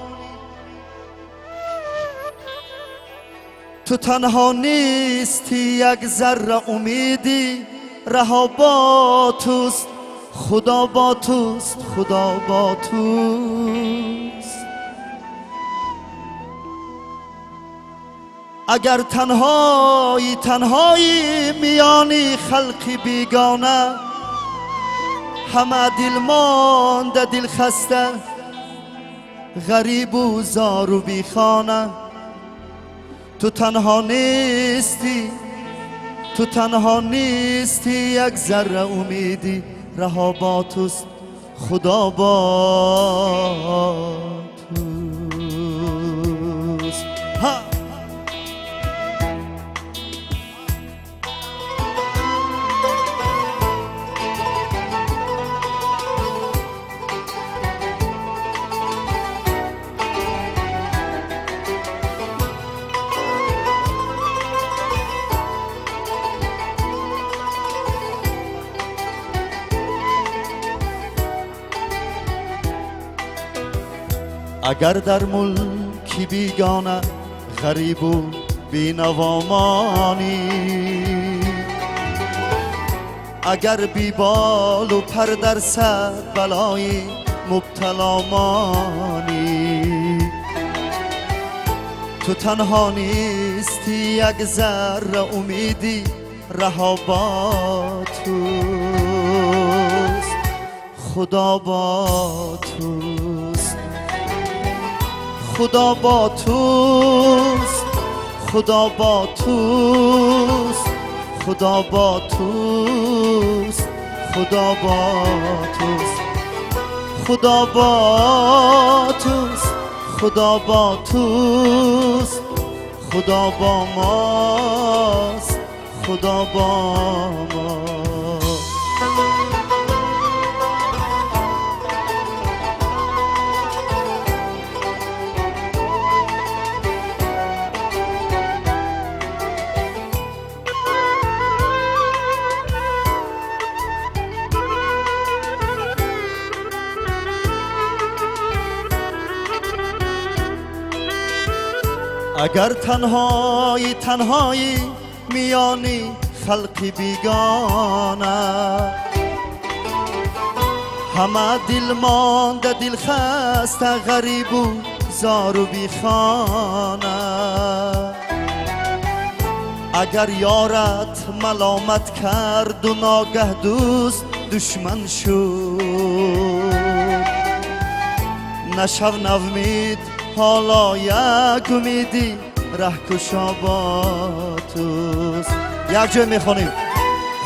تو تنها نیستی یک ذره امیدی رها با توست خدا با توست خدا با توست اگر تنهایی میانی خلقی بیگانه همه دل مانده دل خسته غریب و زار و بیخانه تو تنها نیستی یک ذره امیدی رها با توست خدا با توست اگر در ملکی بیگانه غریب و بی‌نوا مانی اگر بی بال و پر در صد بلای مبتلا مانی تو تنها نیستی یک ذره امیدی رها با توست خدا با توست خدا با توست خدا با توست خدا با توست خدا با توست خدا با توست خدا با توست خدا با ماست خدا با ما اگر تنهایی تنهایی میانی خلقی بیگانه همه دل مانده دل خسته غریب و زار و بیخانه اگر یارت ملامت کرد و ناگه دوست دشمن شد نشو نومید حالا یک امیدی ره کشا با توست یک جای میخونیم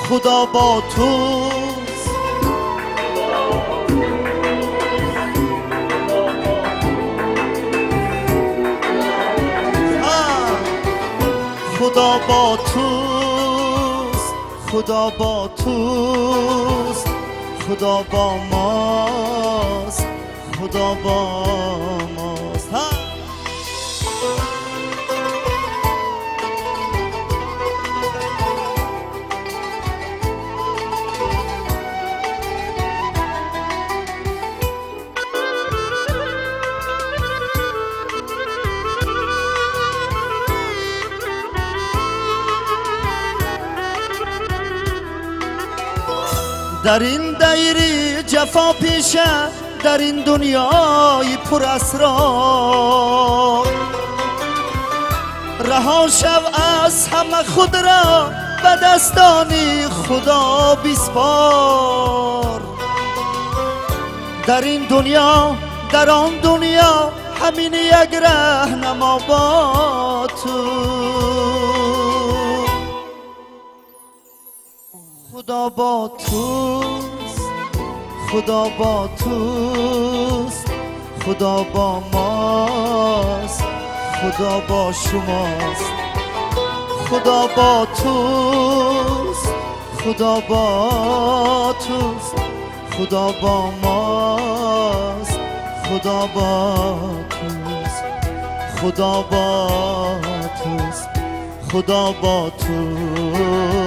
خدا با توست خدا با توست خدا با توست خدا با ماست خدا با ماست در این دایره جفا پیشه در این دنیای پر اسرار رها شو از همه خود را به دستان خدا بسپار در این دنیا در آن دنیا همین یک راهنما با تو خدا با توست خدا با توست خدا با ماست خدا با شماست خدا با توست خدا با توست خدا با ماست خدا با توست خدا با توست خدا با توست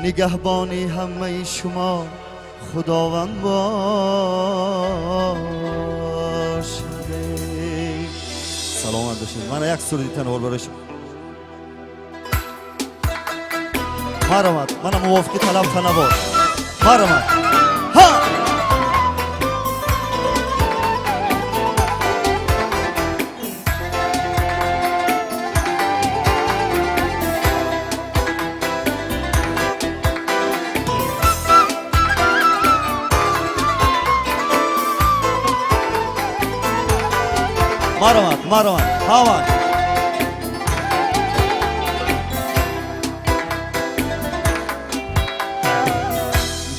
نگهبانی همه شما خداوند باشه سلامت باشید من یک سوری تنور برش مرامت من موافقی طلب تنبار مرامت ها مرامت مرامت هاوان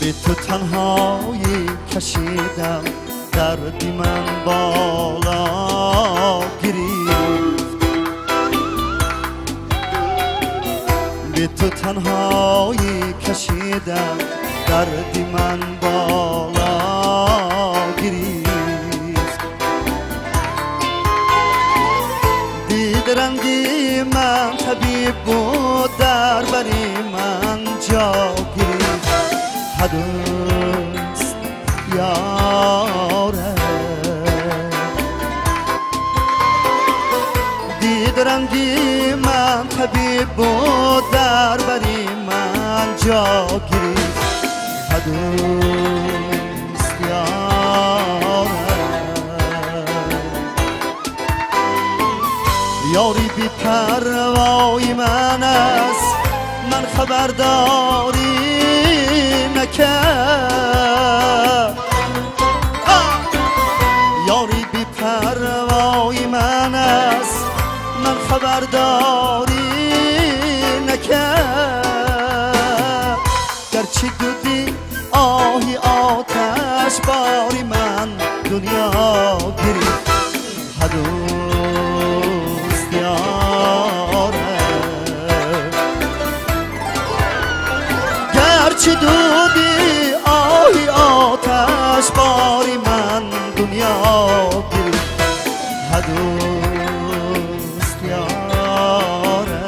به تو تنهایی کشیدم دردی من بالا گرفت به تو تنهایی کشیدم دردی من بالا گرفت رنگی من طبیب بود در بری من جا گرفت حدوست یاره دید رنگی من طبیب بود در بری من جا گرفت حدوست یاره یاری بی پروای من است من خبرداری نکرد یاری بی پروای من است من خبرداری نکرد گرچه دودی آهی آتش باری من دنیا گرفت هنوز یاره گرچه دودی آهی آتش باری من دنیا گرفت هنوز یاره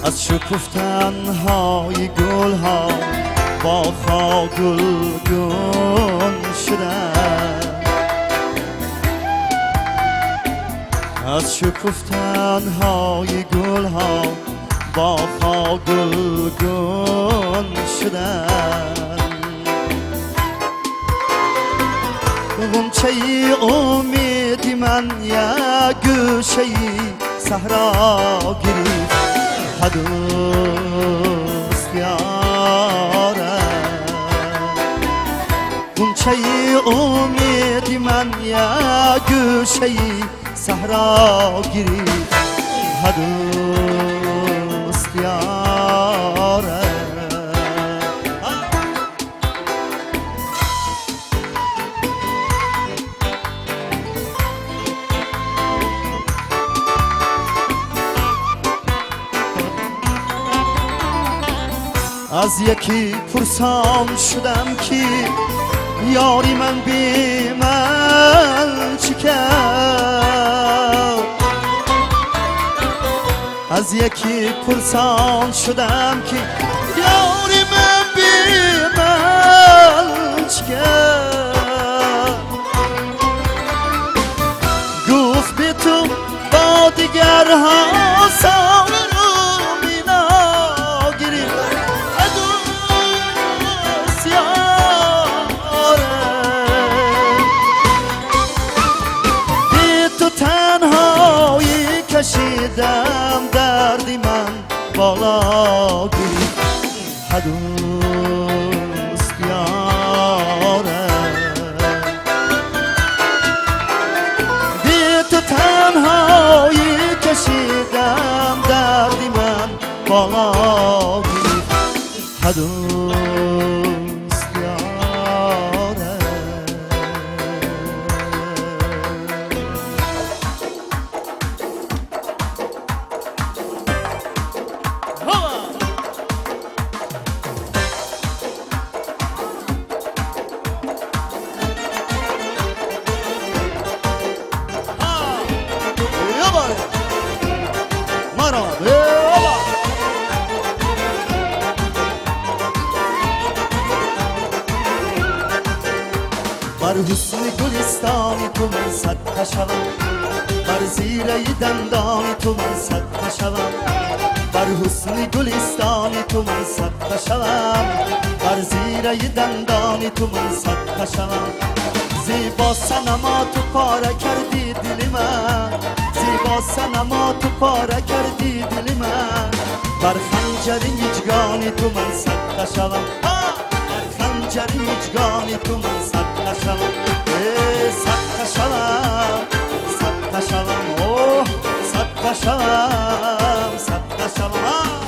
از شکفتن های گل ها با خا گلگون شدن از شکفتن های گل ها با خا گلگون شدن غنچه امیدی من یک گوشه صحرا گرفت هنوز یاره غنچه امیدی من یک گوشه صحرا گرفت هنوز یاره از یکی پرسان شدم که یاری من بی من چی کرد از یکی پرسان شدم که یاری من بی من چی کرد گفت به تو با دیگرها سال کشیدم دردی من بالا گرفت هنوز یاره بی تو تنهایی کشیدم دردی من بالا گرفت هنوز یاره بر حسن گلستان تو من صدقه شوم بر زیره دندان تو من صدقه شوم بر حسن گلستان تو من صدقه شوم بر زیره دندان تو من صدقه شوم زیبا صنما تو پاره کردی دل من زیبا صنما تو پاره کردی دل من بر خنجر هیچگانی تو من صدقه شوم خنجر هیچگانی تو من صدقه شوم صدقه شوم صدقه شوم اوه صدقه شوم صدقه شوم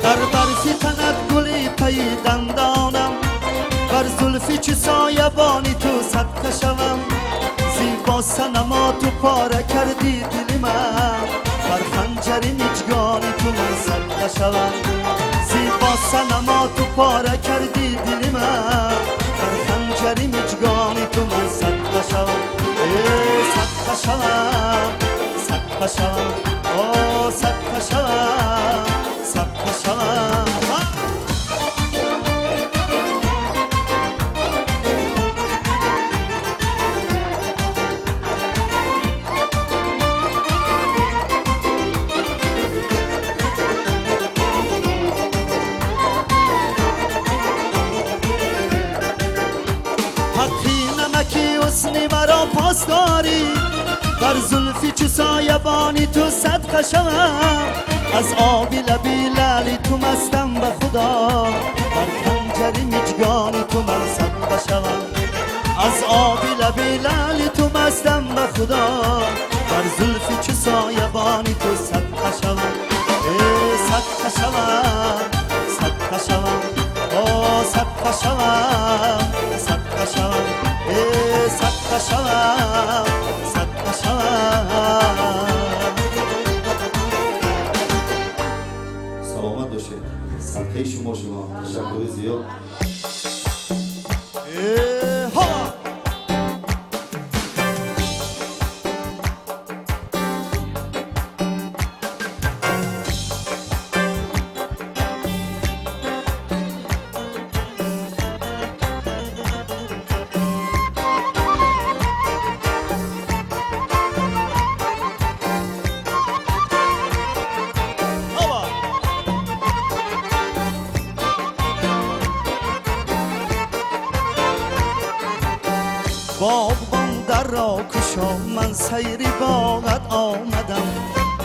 در برفی تنت گلی پی دندانم بر زلفی چه سایبانی تو صدقه شوم زیبا صنما تو پاره کردی دل من خنجر مجگانی تو من صدقه شوم زیبا سنما تو پاره کردی دل من در خنجر مجگانی تو من صدقه شوم صدقه شوم صدقه شوم صدقه شوم صدقه شوم حسنی مرا پاس داری بر زلفی چو سایبانی تو صدقه شوم از آبی لبی لعلی تو مستم به خدا بر خنجری مجگانی تو من صدقه شوم از آبی لبی لعلی تو مستم به خدا بر زلفی چو سایبانی تو صدقه شوم صدقه شوم صدقه شوم صدقه شوم صدقه شوم صدقه شوم صدقه شوم سلامت باشید صدقه شما تشکر زیاد باغبان در را کشا من سیری باغت آمدم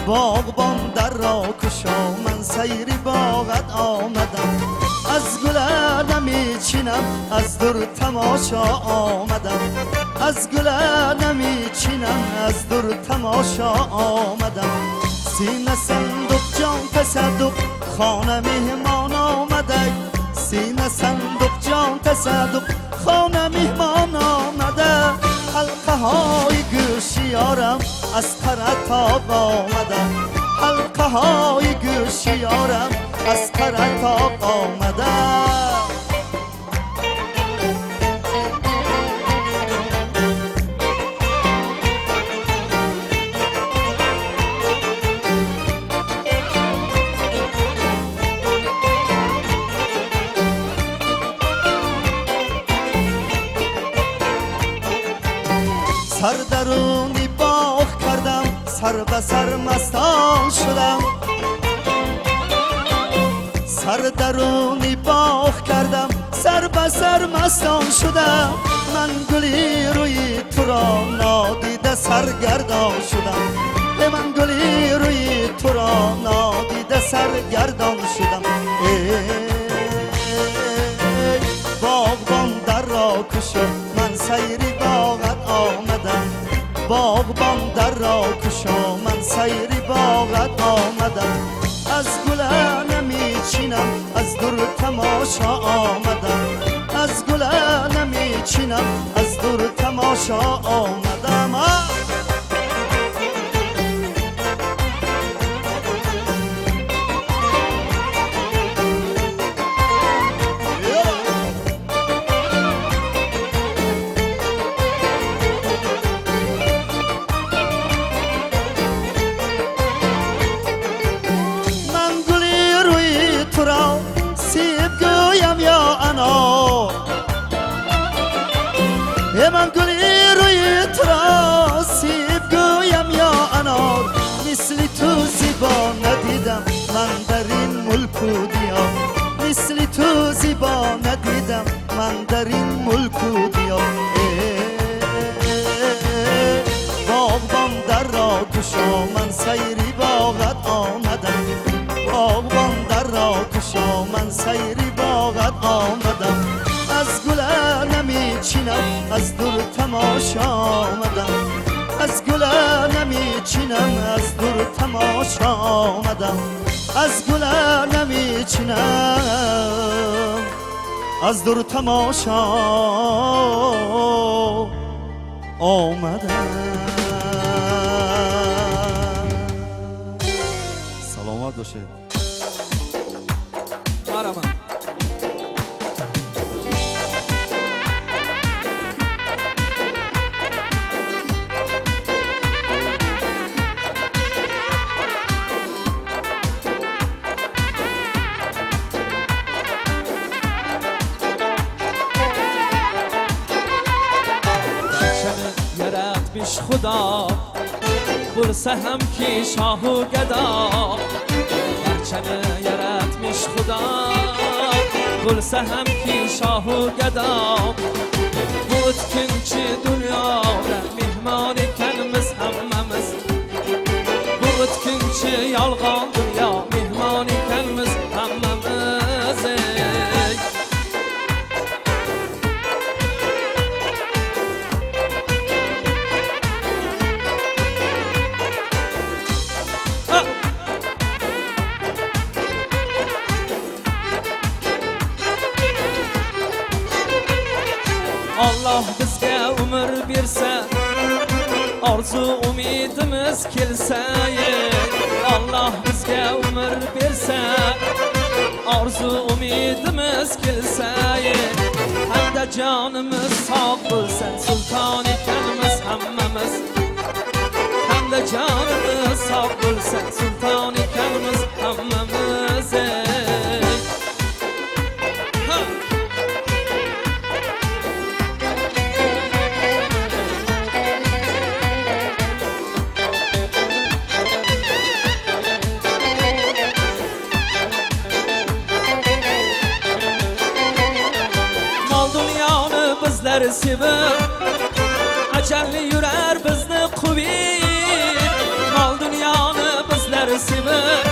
باغبان در را کشا من سیری باغت آمدم از گل نمی چینم از دور تماشا آمدم از گل نمی چینم از دور تماشا آمدم سینه صندوق جان تصدق خانه مهمان آمده سینه صندوق جان تصدق خانه مهمان آمده حلقه های گوشیارم از قرطاب آمده حلقه های گوشیارم از قرطاب آمده سر درونی باغ کردم سر به سر مستان شدم سر درونی باغ کردم سر به سر مستان شدم من گلی روی تو را نادیده سرگردان شدم من گلی روی تو را نادیده سرگردان شدم باغبان در را کشو من سیری باغت آمدم باغبان در را کشو من سیری باغت آمدم از گل نمی چینم از دور تماشا آمدم از گل نمی چینم از دور تماشا آمدم من گلی روی تو را سیب گویم یا انار مثل تو زیبا ندیدم من در این ملک و دیار مثل تو زیبا ندیدم من در این ملک و دیار باغبان در را کشا من سیری باغت آمدم باغبان در را کشا من سیری باغت آمدم از گل نمی چینم از دور تماشا آمدم از گل نمی چینم از دور تماشا آمدم از گل نمی چینم از دور تماشا آمدم باشید. مرحبا. yaratmış Xudo bo'lsa hamki shohu gado barchani yaratmiş Xudo bo'lsa hamki shohu gado bu o'tkinchi dunyoda mehmon ekanmiz hammamiz bu o'tkinchi yolg'on dunyo mehmon ekanmiz hammamiz Allah bizga umr bersa orzu umidimiz kelsa Allah bizga umr bersa orzu umidimiz kelsa hamda jonimiz sog' bo'lsa sulton ekanmiz hammamiz hamda jonimiz sog' bo'lsa sulton ekanmiz hammamiz bizler sevib ajalli yurar bizni quvib mol dunyoni bizler sevib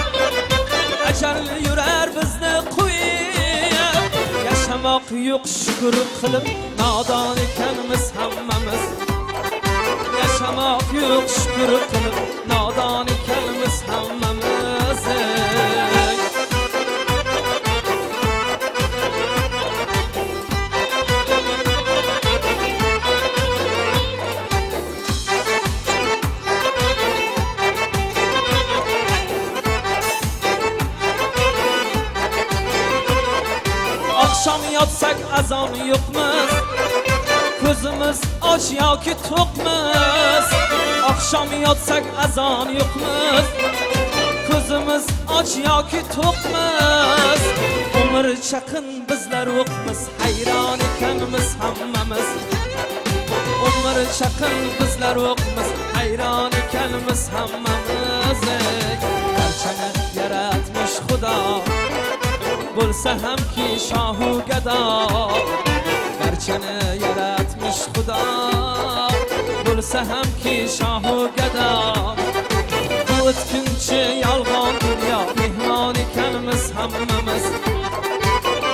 ajalli yurar bizni quvib yashamoq yo'q shukr qilib nodon ekanmiz hammamiz yashamoq yo'q shukr qilib nodon ekanmiz hammamiz Akşam yatsak azan yokmuz Közümüz aç yoki to'qmiz Akşam yatsak azan yokmuz Közümüz aç yoki to'qmiz Umr chaqin bizlar o'qmiz Hayron ekanmiz hammamiz Umr chaqin bizlar o'qmiz Hayron ekanmiz hammamiz Barchani yaratmish Xudo bo'lsa hamki shohu gado barchani yaratmish Xudo bo'lsa hamki shohu gado bu o'tkinchi yolg'on dunyo mehmon ekanmiz hammamiz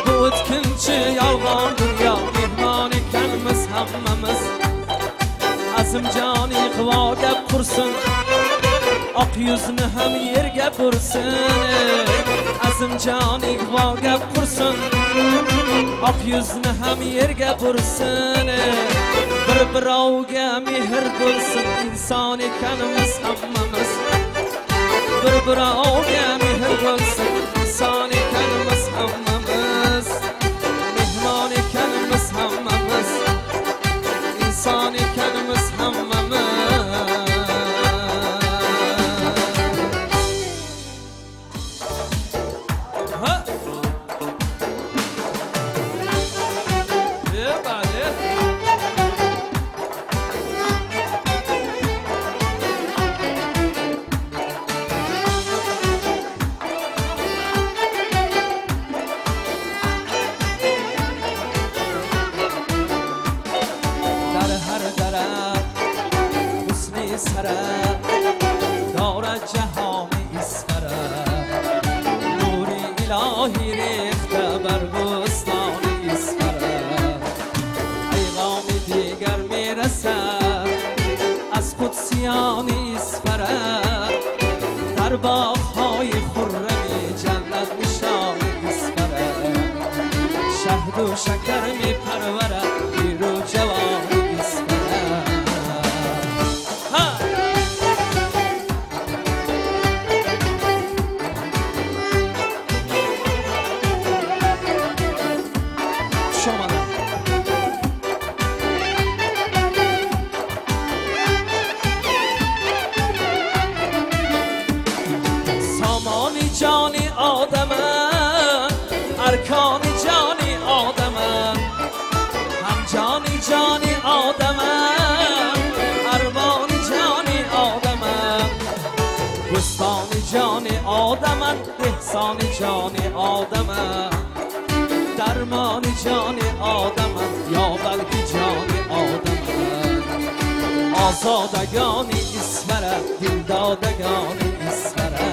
bu o'tkinchi yolg'on dunyo mehmon ekanmiz hammamiz azimjon ig'vo gap qursin oq yuzni ham yerga bursin azimjon ig'vo gap qursin oq yuzni ham yerga bursin bir birovga mehr bo'lsin inson ekanmiz hammamiz bir birovga mehr bo'lsin inson ekanmiz hammamiz mehmon ekanmiz hammamiz inson ekanmiz hammamiz در باغ‌های خرمی جنت نشان می‌سپرد شهد و شکر می‌پرورد پیر و جوان می‌سپرد خوش آمدن. سامانی جانی آدمم، ارکانی جانی آدمم، هم جانی جانی آدمم، ارمانی جانی آدمم، گستانی جانی آدمم، احسانی جانی آدمم، درمانی جانی آدمم، یا بلکه جانی آدمم، آزادگانی اسمره، دلدادگانی اسمره.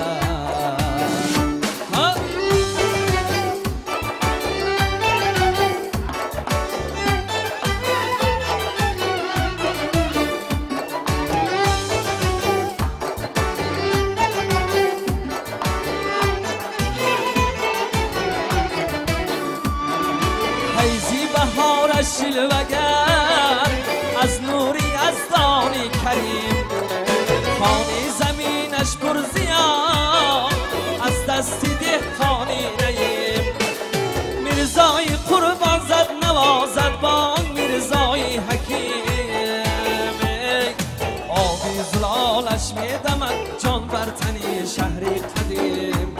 حیزی بهارش شلوگر از نوری یزدانی کریم، خانه زمینش پر زیان از دستی دهقانی نیم. میرزای قربان زد نوازد بان میرزای حکیم، آبی زلالش میدمد جان بر تنی شهری قدیم.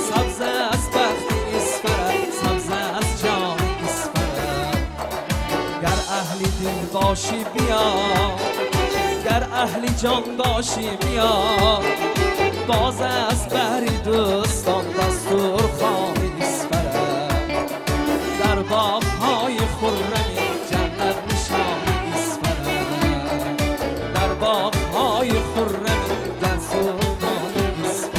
سبز از بختی اسفره، سبز از جان اسفره. گر اهلی دل باشی بیا، گر اهلی جان باشی بیا، باز از بهری دوستان دستور خانه اسفره. در باغ‌های خرمی جنت نشانی اسفره، در باغ‌های خرمی در سلطان اسفره.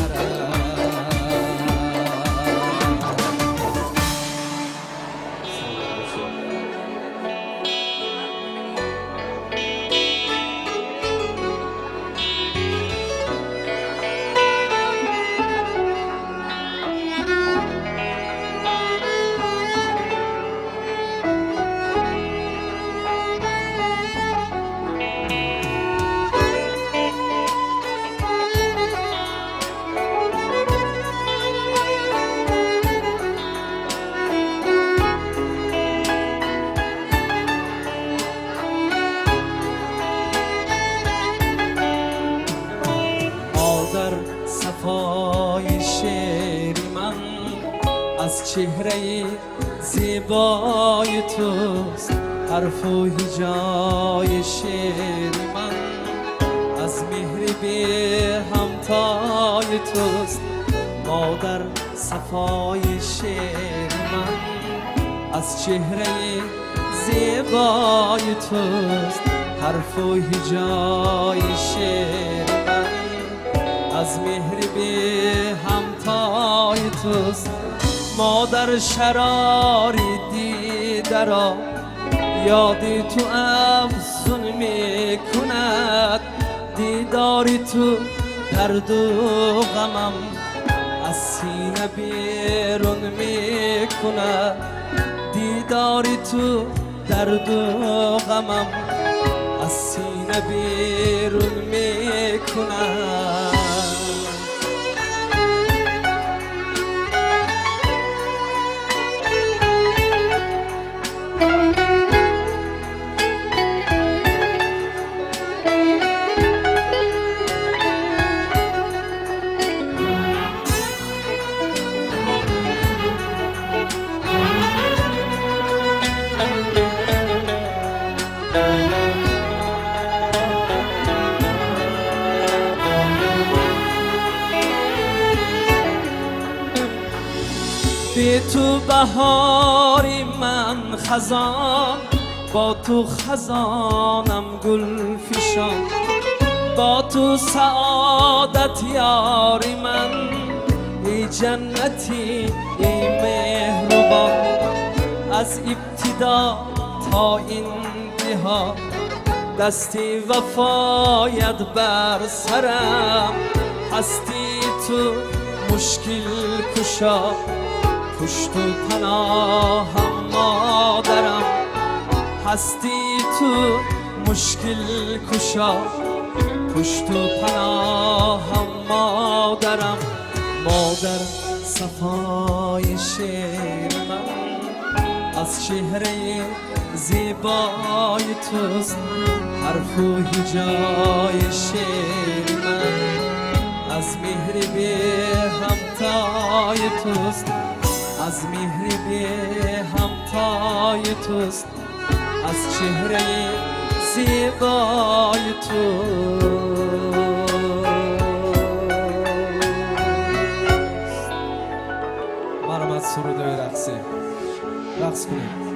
صفای شعر من از چهره زیبای توست، حرف و هجای شعر من از مهر به همتای توست. مادر صفای شعر من از چهره زیبای توست، حرف و هجای شعر من از مهر به همتای توست. مادر شراری دیده را یادی تو افزون می کند، دیداری تو درد و غمم از سینه بیرون می کند، دیداری تو درد و غمم از سینه بیرون می کند. بی تو بهاری من خزان، با تو خزانم گل فشان، با تو سعادت یاری من، ای جنتی ای مهربان. از ابتدا تا انتها دستی وفایت بر سرم، هستی تو مشکل کشا، پشت و پناهم مادرم، هستی تو مشکل کشا، پشت و پناهم مادرم. مادر صفای شعر من از چهره زیبای توست حرف و هجای شعر من از مهر به همتای توست از مهر به همتای توست از چهره زیبای توست مرحمت سرودای رقصی رقص کنید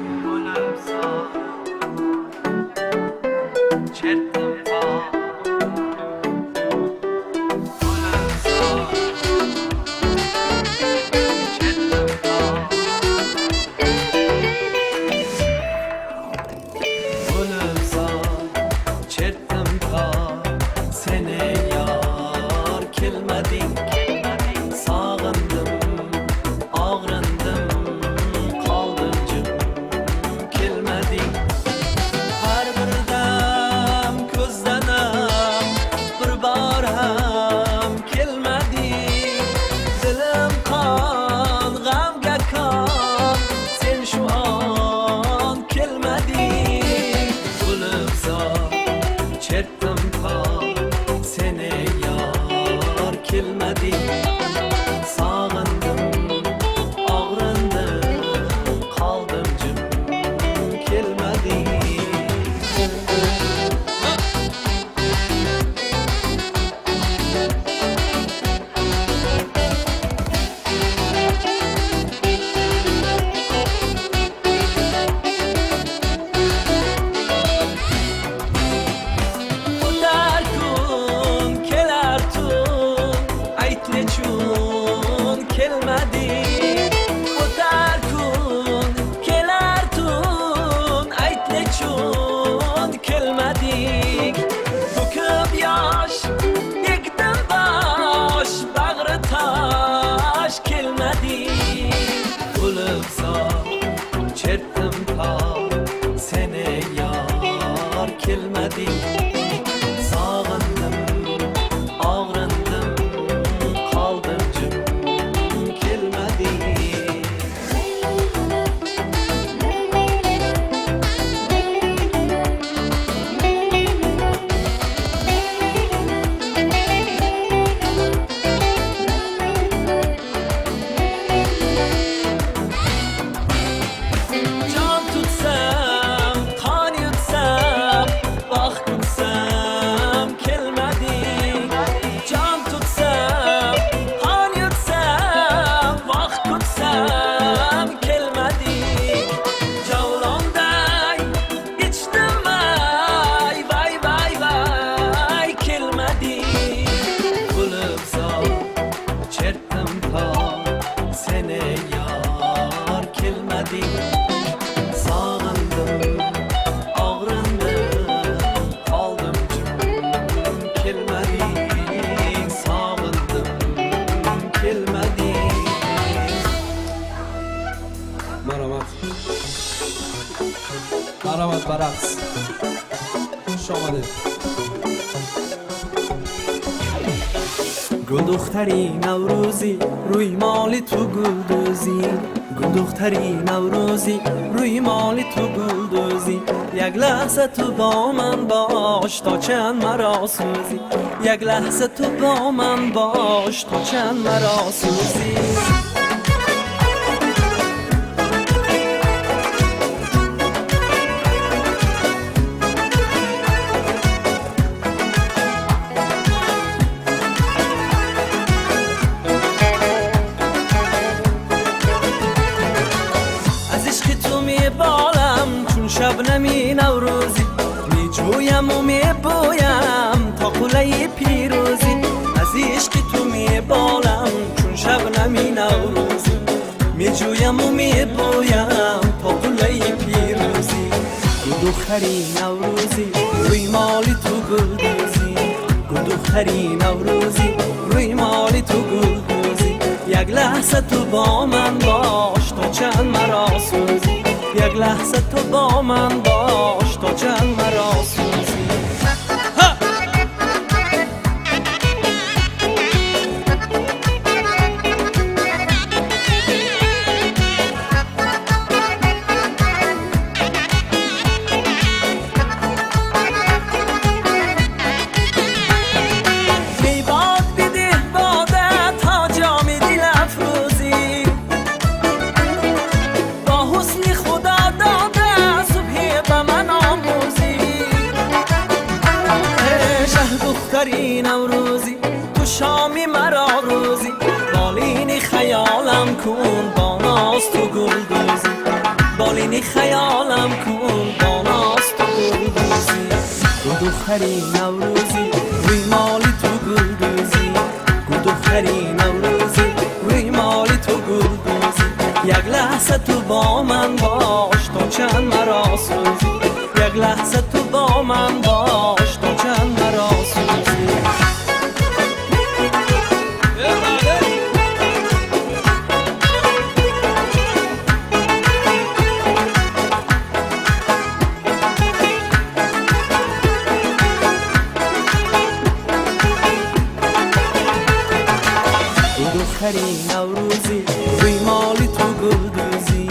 مرحمت برقص خوش آمده گل دختری نوروزی روی مال تو گل دوزی گل دختری نوروزی روی مال تو گل دوزی یک لحظه تو با من باش تا چند مرا سوزی یک لحظه تو با من باش تا چند مرا سوزی شبنمی نوروزی می جویم و می بویم تا قله پیروزی از عشق تو می بالم چون شبنمی نوروزی می جویم و می بویم تا قله پیروزی گل دختری نوروزی روی مال تو گل دوزی گل دختری نوروزی روی مال تو گل دوزی یک لحظه تو با من باش تا چند مرا سوزی یک لحظه تو با من باش تا چند مرا سوزی خیالم کن با ناز تو گلدوزی گل دختری نوروزی روی مالی تو گلدوزی گل دختری نوروزی روی مالی تو گلدوزی یک لحظه تو با من باش تا چند مرا سوزی یک لحظه تو با من باش تا چند مرا سوزی دختری نوروزی روی مالی تو گلدوزی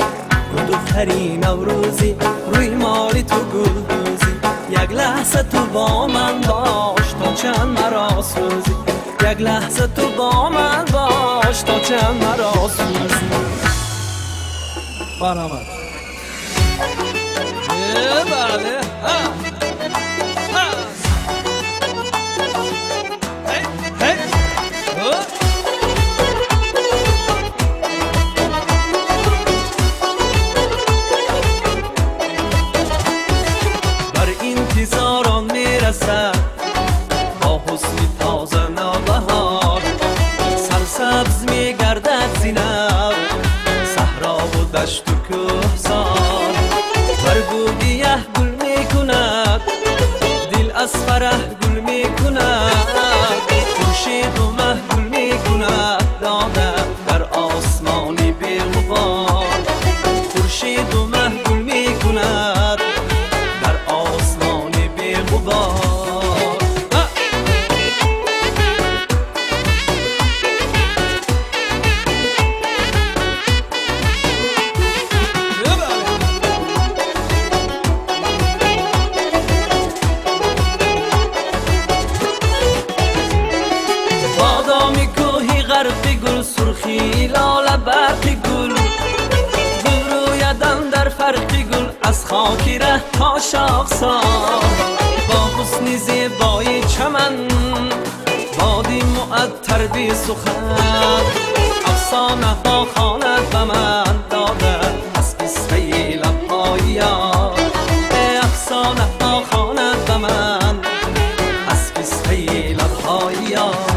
دختری نوروزی روی مالی تو گلدوزی یک لحظه تو با من باش تا چند مرا سوزی یک لحظه تو با من باش تا چند مرا سوزی برآمد بله انتظاران میرسد با حسن تازه نوبهار سرسبز میگردد زینب صحرا و دشت و کوهسار برگو گیاه گل میکند دل از فرح گل میکند خورشید و مه گل میکند داده در آسمانی بی غبار خورشید و مه گل میکند در آسمانی بی غبار بادامی کوهی غرقی گل سرخی لاله برقی گل گل رویدن در فرقی گل از خاکی ره تا شاخسار با حسن زیبایی چمن بادی معطر بی سخن افسانه ها خواند به من داده از قصه لبهای یار افسانه ها خواند به من از قصه لبهای یار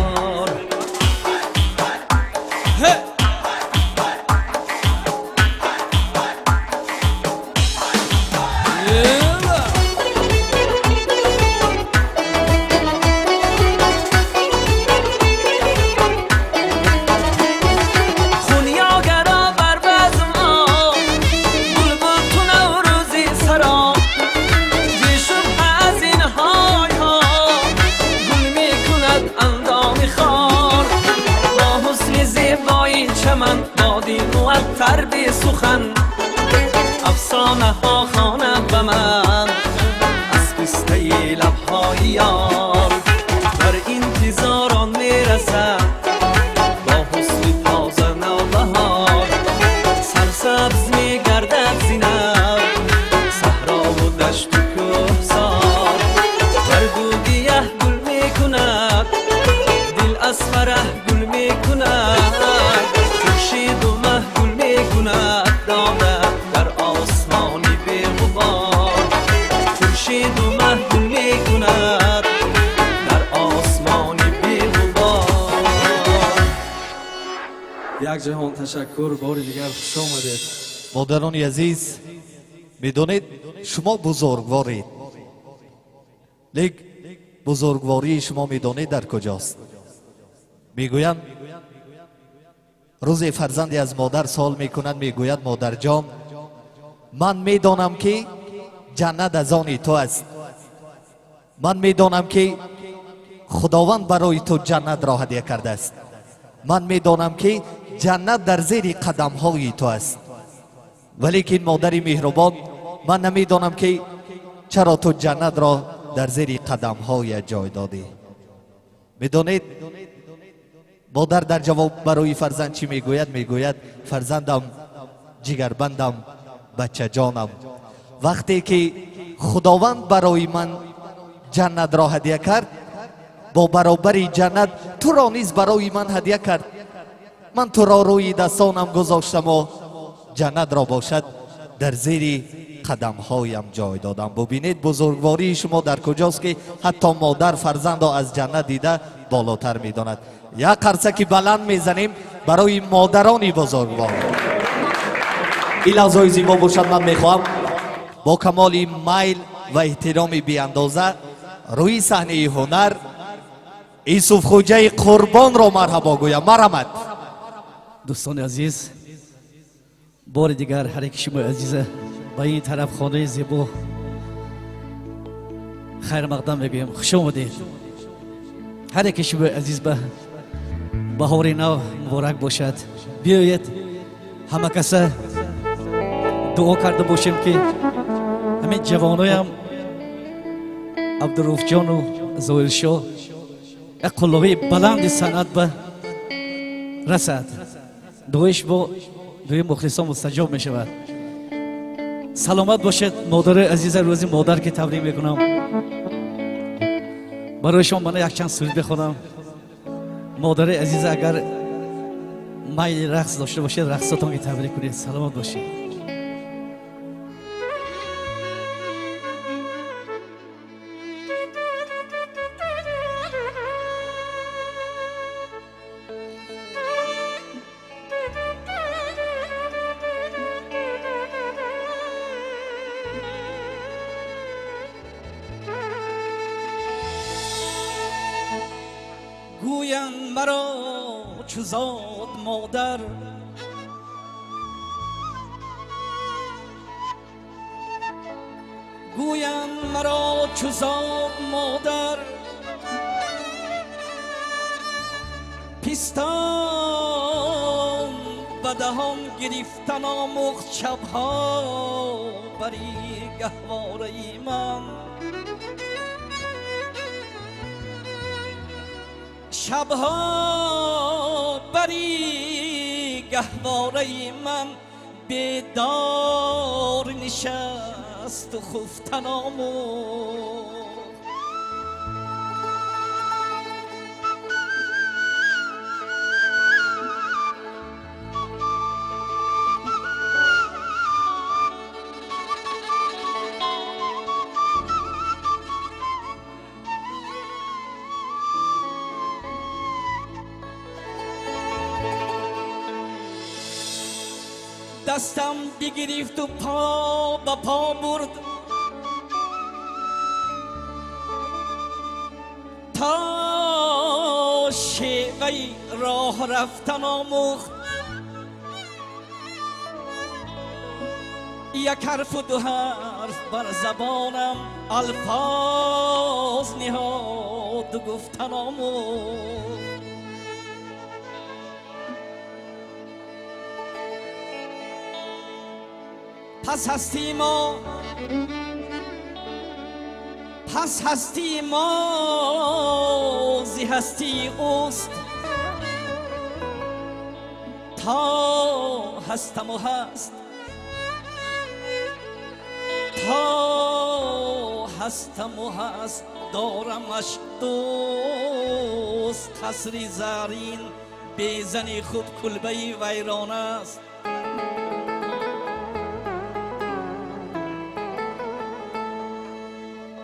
چمن بادی معطر بی سخن افسانه ها خواند به من از پسته لبهای یار در انتظاران میرسد با حسن تازه نوبهار سرسبز میگردد زینب صحرا و دشت و کوهسار برگو گیاه گل میکند دل از فرح گل میکند خورشید و مه گل میکند داده در آسمانی بی غبار خورشید و مه گل میکند در آسمانی بی غبار یک جهان تشکر بار دیگر خوش آمدید مادران عزیز میدونید شما بزرگوارید لیک بزرگواری شما میدونید در کجاست میگویند روزی فرزندی از مادر سوال میکند میگوید مادر جان من میدانم که جنت از آن تو است من میدانم که خداوند برای تو جنت را هدیه کرده است من میدانم که جنت در زیر قدم های تو است ولیکن مادری مهربان من نمیدانم که چرا تو جنت را در زیر قدم های جای دادی میدونید مادر در جواب برای فرزند چی میگوید میگوید فرزندم جگربندم بچه جانم وقتی که خداوند برای من جنت را هدیه کرد با برابری جنت تو را نیز برای من هدیه کرد من تو را روی دستانم گذاشتم و جنت را باشد در زیر قدم هایم جای دادم. ببینید بزرگواری شما در کجاست که حتی مادر فرزند را از جنت دیده بالاتر میداند. یک قرصکی بلند میزنیم برای مادرانی بزرگوار. این لحظه زیبا باشد. من میخواهم با کمال میل و احترام بی اندازه روی صحنه هنر یوسف خوجه قربان را مرحبا گویم. مرحمت. دوستان عزیز، بار دیگر هر یک شما عزیزه با این طرف خانه زیبا خیر مقدم بگویم. خوش آمدید. هر یک شما عزیز به بهار نو مبارک باشد. بیایید همه کسا دعا کرده باشیم که همین جوانای هم عبدالروف جان و زویل شاه یک قلابه بلند صنعت به رسد. دعایش با دوی مخلصان مستجاب می شود. سلامت باشد مادر عزیز. روزی مادر که تبریک میکنم. برای شما من یک چند سرود بخونم. مادر عزیز اگر میل رقص داشته باشید رقصاتون که تبریک کنید. سلامت باشید. گویند مرا چو زاد مادر، گویند مرا چو زاد مادر، پیستان به دهان گرفتن آموخت شبها بری گهواره من. شبها بری گهواره من بیدار نشست و خفتن آموخت. دستم بگرفت و پا به پا برد تا شیوه راه رفتن آموخت. یک حرف و دو حرف بر زبانم الفاظ نهاد و گفتن آموخت. پس هستی ما، پس هستی ما زی هستی اوست. تا هستم و هست، تا هستم و هست دارمش دوست. قصری زرین بیزنی خود کلبه ویران است.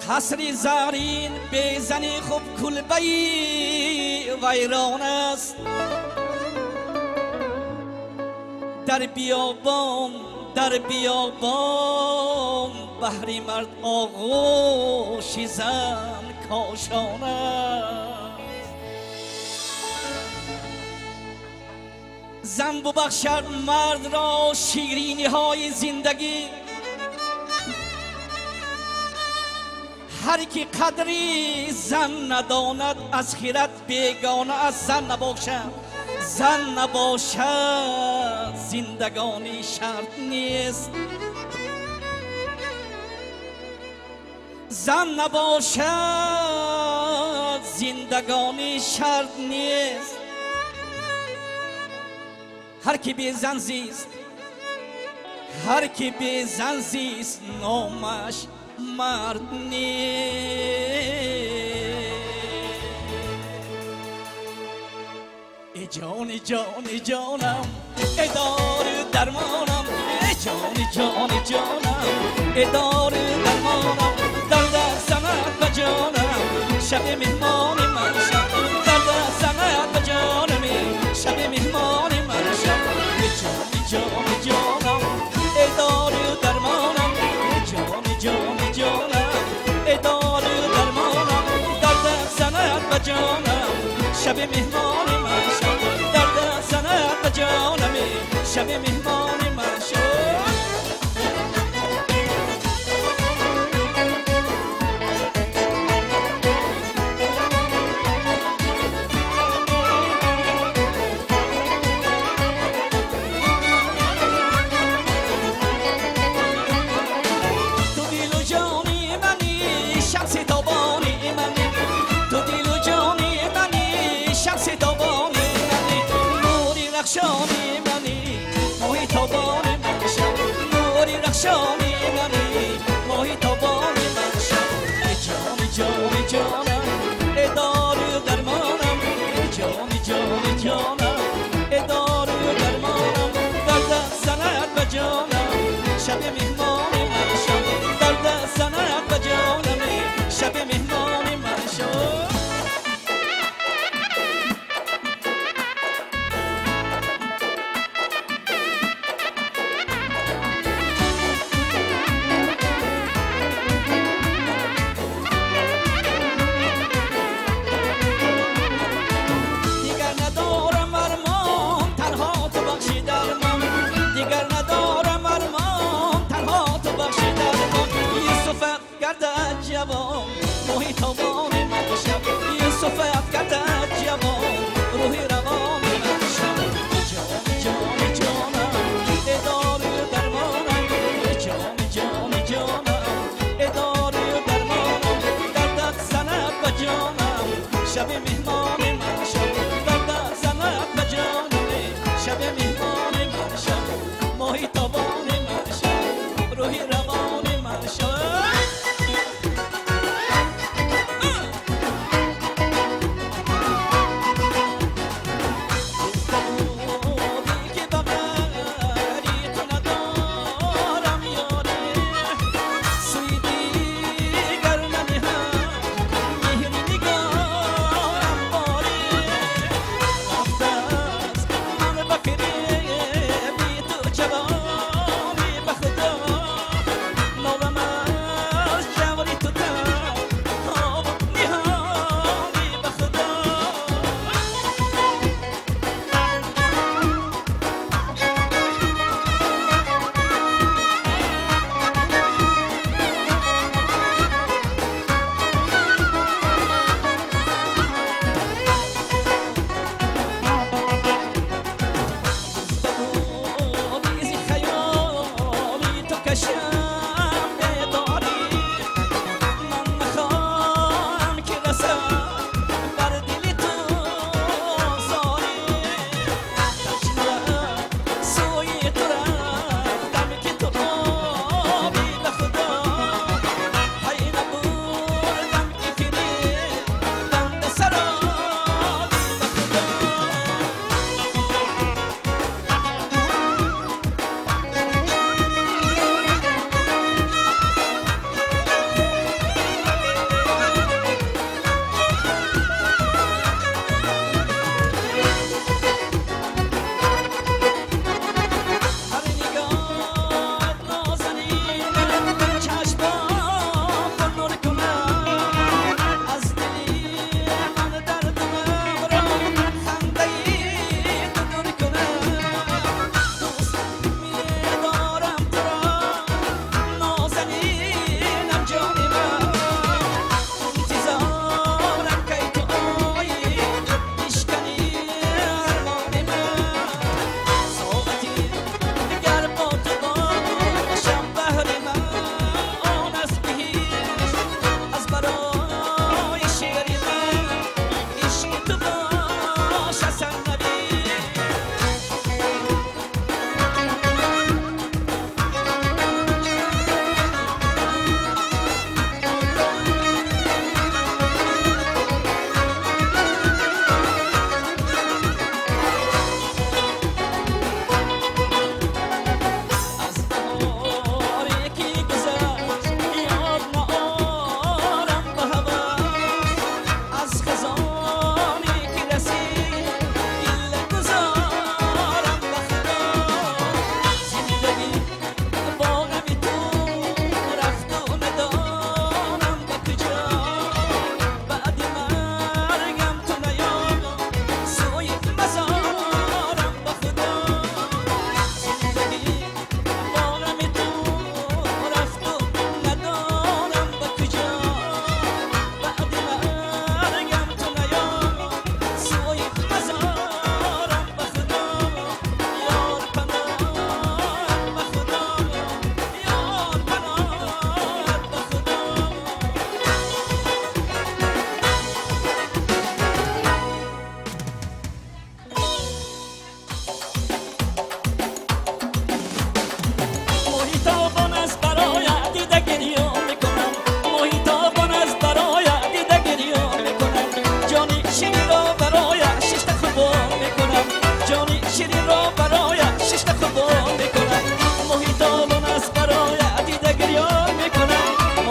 قصری زرین بیزنی خوب کلبه ویران است. در بیابان، در بیابان بهری مرد آغوش زن کاشان است. زن ببخشد مرد را شیرینی های زندگی. هر کی قدری زن نداند از خیرت بیگانه از زن نباشد. زن نباشد زندگانی شرط نیست. زن نباشد زندگانی شرط نیست. هر کی بی زن زیست، هر کی بی زن زیست نامش مرد نیست. ای جان ای جان ای جانم، ای دار درمانم، ای جانی جانی جانم ادار درمانم درد سنت و جانم شب مهمان من شب درد سنت و جانم شب مهمان من شب جانی جانی جانم ادار درمانم جانی جانی جانم ادار درمانم درد سنت و جانم شب مهمان من شب درد سنت و جانم شب مهمان من شب تو دل و جانی منی شمس تابانی منی تو دل و جانی منی شمس تابانی منی نوری رخشانی منی ماهی تابانی من شب نوری رخشانی منی ماهی تابانی من شب جانی جانی جانم ادار درمانم جانی جانی جانم ادار درمانم درد سنت و جانم شب مهمان من شب درد سنت و جانم شب مهمان من شب دیگر ندارم ارمان تنها تو بخشی درمان دیگر ندارم ارمان تنها تو بخشی درمان یوسف گردد جوان ماهی تابان من شب یوسف گردد جوان روحی روان من شب جانی جانی جانم ادار درمانم جانی جانی جانم ادار درمانم دردت سنت و جانم شب مهمان من شب دردت سنت و جانم شب مهمان من شب ماهی تابان من شب روحی روان من شب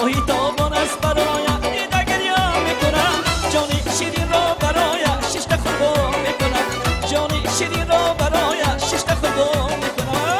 محیطابان است برایم دیده گریه میکنم جانی شیرین را برایم شش قربان میکنم جانی شیرین را برایم شش قربان میکنم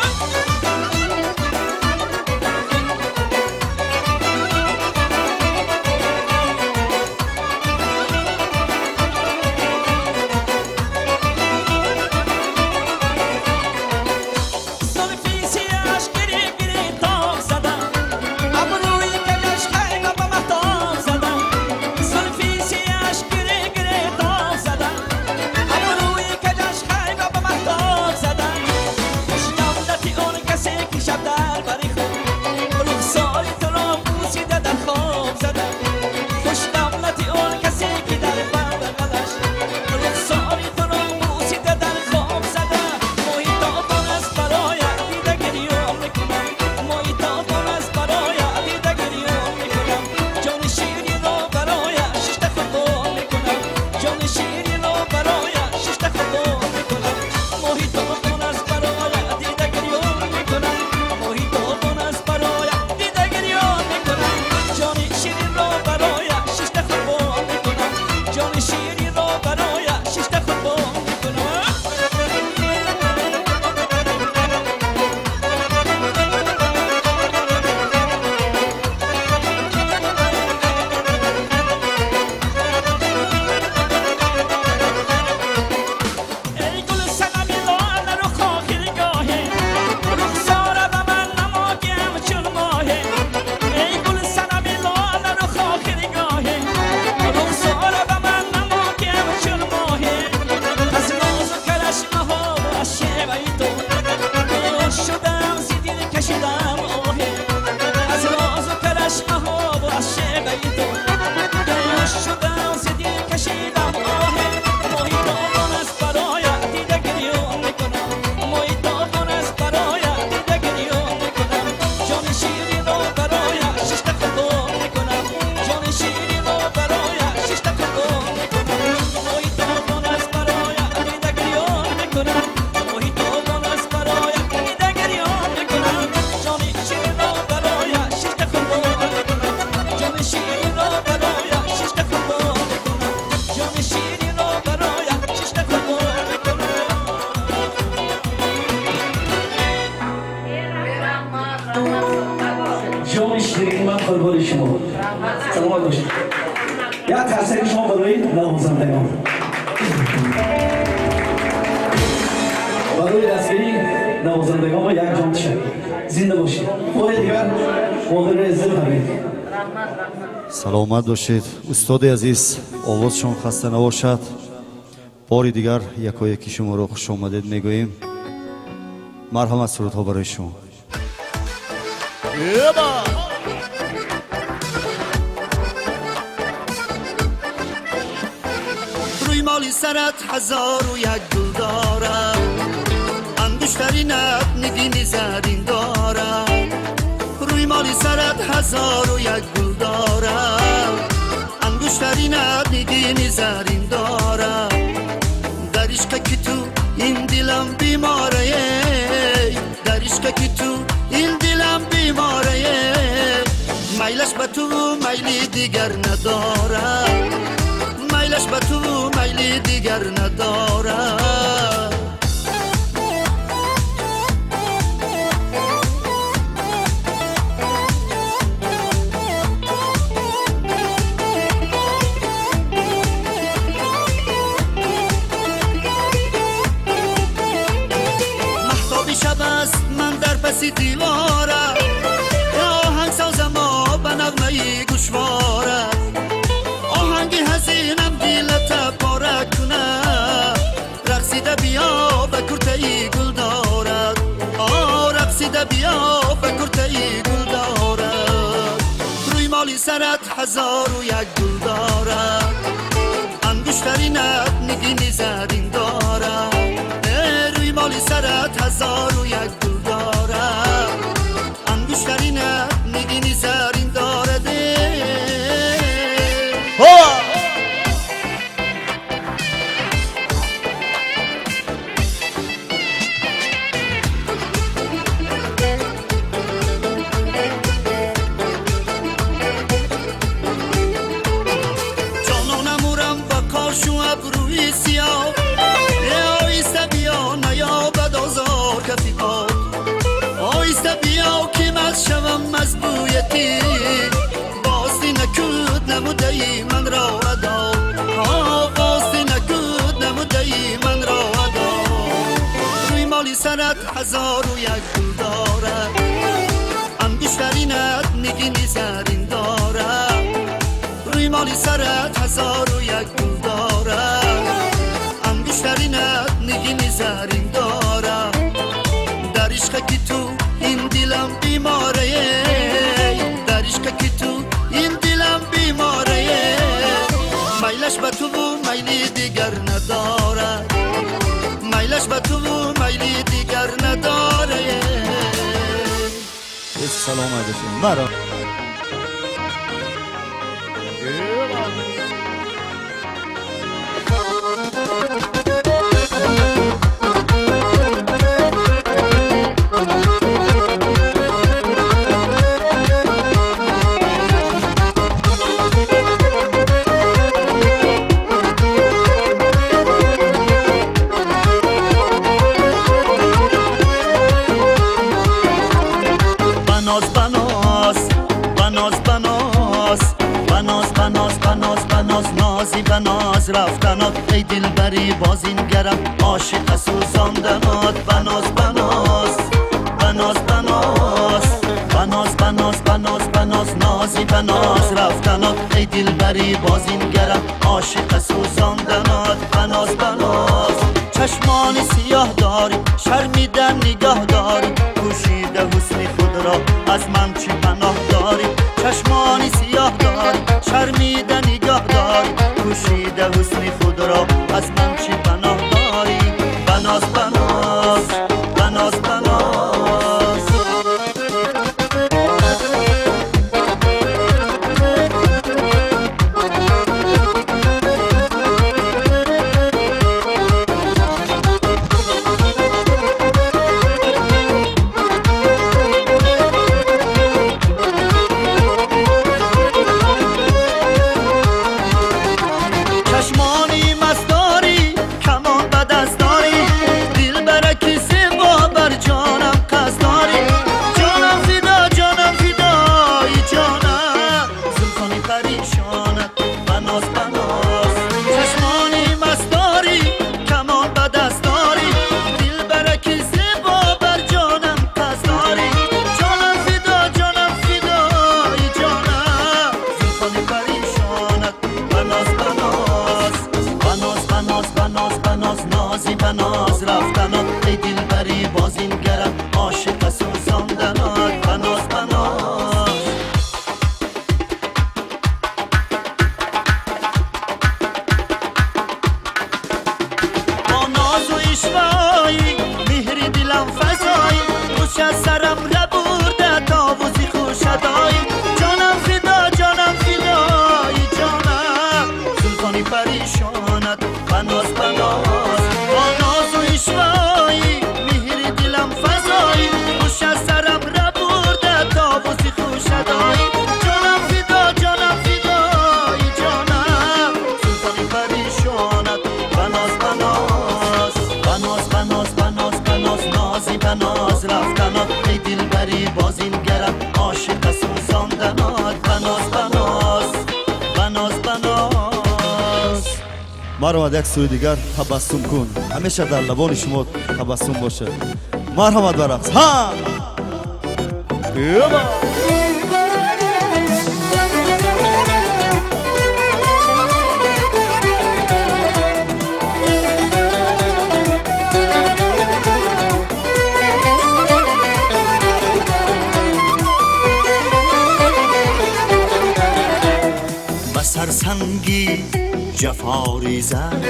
جان شیرین من قربان شما سلامت باشید یک تاثیر شما برای نوازندگان برای دستگیری نوازندگان با یک جان تشکر زنده باشید بار دیگر مادر عزیز بفرمایید سلامت باشید استاد عزیز آوازشون خسته نباشد باری دیگر یکی شما رو خوش آمدید میگوییم مرحمت سرودها برای شما روی مالی سرت هزار و یک گل دارم انگشترینت نگینی زرین دارم روی مالی سرت هزار و یک گل دارم انگشترینت نگینی زرین دارم در عشق که تو این دلم بیماره در عشق که تو این دلم بیماره میلش به تو میلی دیگر ندارم میلش به تو میلی دیگر ندارم محتابی شب است من در پسی دیوارم آهنگ سازم به نغمه گوشواره آهنگی حزینم دیلت پاره کنه رقصیده بیا به کرته ای گل دارد رقصیده بیا به کرته ای گل دارد روی مالی سرت هزار و یک گل دارد انگشترینت نگینی زرین دارد روی مالی سرت هزار و یک گل دارد انگشترینت نگینی زرین دارد هزار و یک گل دارد انگشترینت نگین زرین دارد روی مالی سرت هزار و یک گل دارد انگشترینت نگین زرین دارد در عشق که تو این دلم بیماره در عشق که تو این دلم بیماره میلش به تو و میلی دیگر نداره میلش به تو و میلی دیگر نداره سلام علیکم مرا بناز رفتنات ای دل بری باز این گرم عاشق سوزاندنات بناز بناز بناز بناز بناز بناز بناز بناز نازی بناز رفتنات ای دل بری باز این گرم عاشق سوزاندنات بناز بناز چشمان سیاه داری شرمیدن نگاه داری پوشیده حسن خود را از من چی پناه داری چشمان سیاه داری شرمیدن نگاه داری پوشیده حسن خود را از من چی پناه داری بناز بناز بناز بناز بناز رفتنات ای دل بری باز این گرم عاشق سوزاندنات بناز بناز با ناز و اشوایی مهری دلم فضایی خوش از سرم لبورده تاوزی خوشدایی جانم فدایی جانم زلفانی پریشانت بناز بناز شوایی مهری دلم فضایی خوش از سرم ربورده تابوزی خوشدایی جانم فدایی جانم سلطانی پریشانت بناز بناز بناز بناز بناز بناز نازی بناز رفتنات ای دل بری باز این گرم عاشق سوزاندنات بناز بناز بناز بناز مرحمت یک سوی دیگر تبسم کن همیشه در لبان شما تبسم باشه مرحمت برقص ها سرسنگی جفا ریزد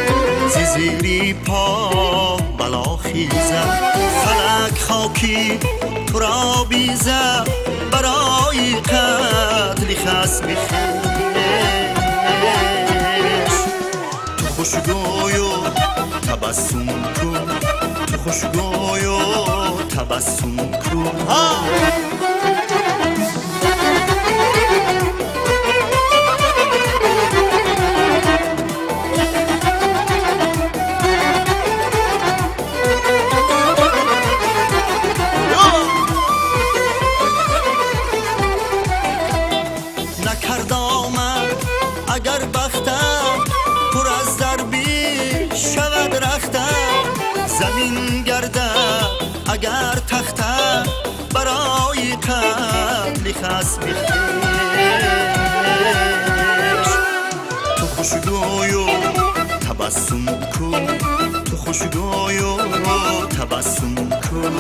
زیری پا بلا خیزد فلک خاکی تو را بیزد برای قتل خصم خویش تو خوشگوی و تبسم کن تو خوشگوی و تبسم کن اگر بختم پر از دربی شود رختم زمین گردم اگر تخته برای قتل خصم خویش تو خوشگوی و تبسم کن تو خوشگوی و تبسم کن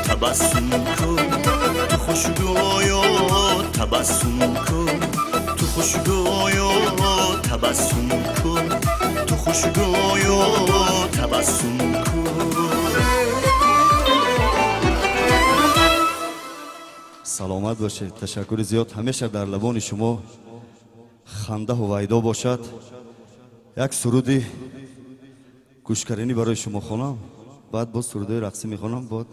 تبسم کن تو خوشگوی و تبسم کن تو خوشگوی و تبسم کن تو خوشگوی و تبسم کن سلامت باشید. تشکر زیاد. همیشه در لبان شما خنده هویدا باشد. یک سرودی گوشکرینی برای شما خوانم، بعد باز سرودی رقصی میخوانم. بعد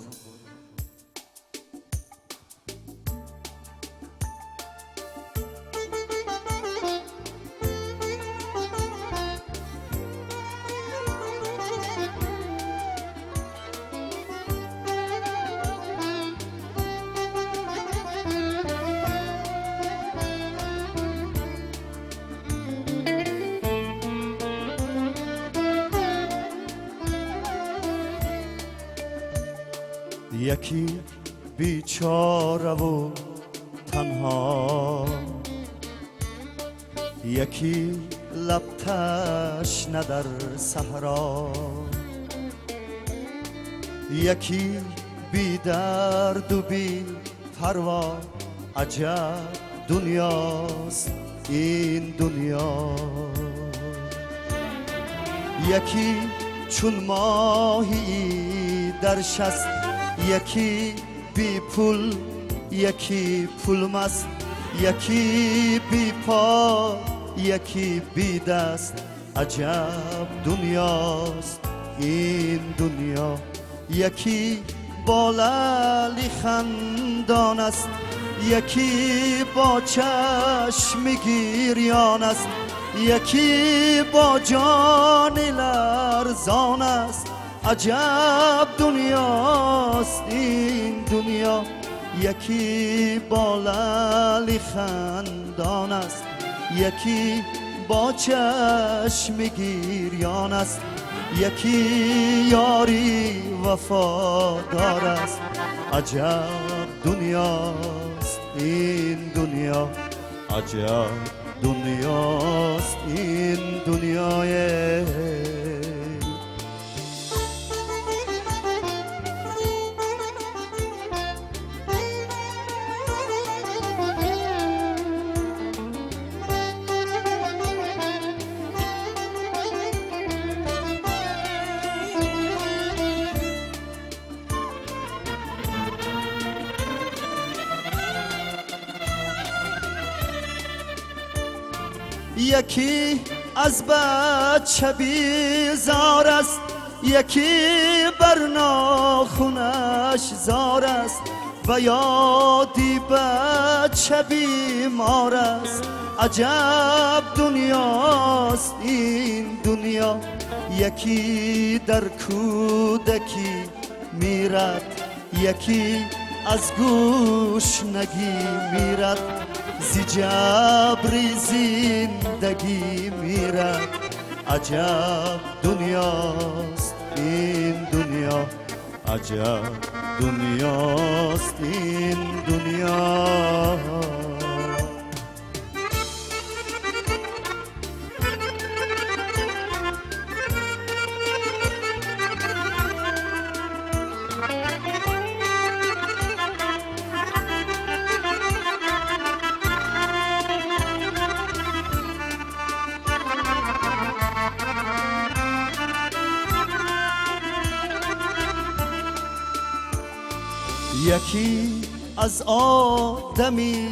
یکی بیچاره و تنها، یکی لب تشنه در صحرا، یکی بی درد و بی پروا. عجب دنیاست این دنیا. یکی چون ماهی در شست، یکی بی پول یکی پول مست، یکی بی پا یکی بی دست. عجب دنیاست این دنیا. یکی با لعلی خندان است، یکی با چشم گریان است، یکی با جان لرزان است. عجب دنیاست این دنیا. یکی با لعلی خندان است، یکی با چشم گریان است، یکی یاری وفادار است. عجب دنیاست این دنیا. عجب دنیاست این دنیای. یکی از بچه بیزار است، یکی بر ناخونش زار است، و یادی بچه بیمار است. عجب دنیاست این دنیا. یکی در کودکی میرد، یکی از گوشنگی میرد، زی جبری زندگی میرد. عجب دنیاست این دنیا. عجب دنیاست این دنیا. یکی از آدمی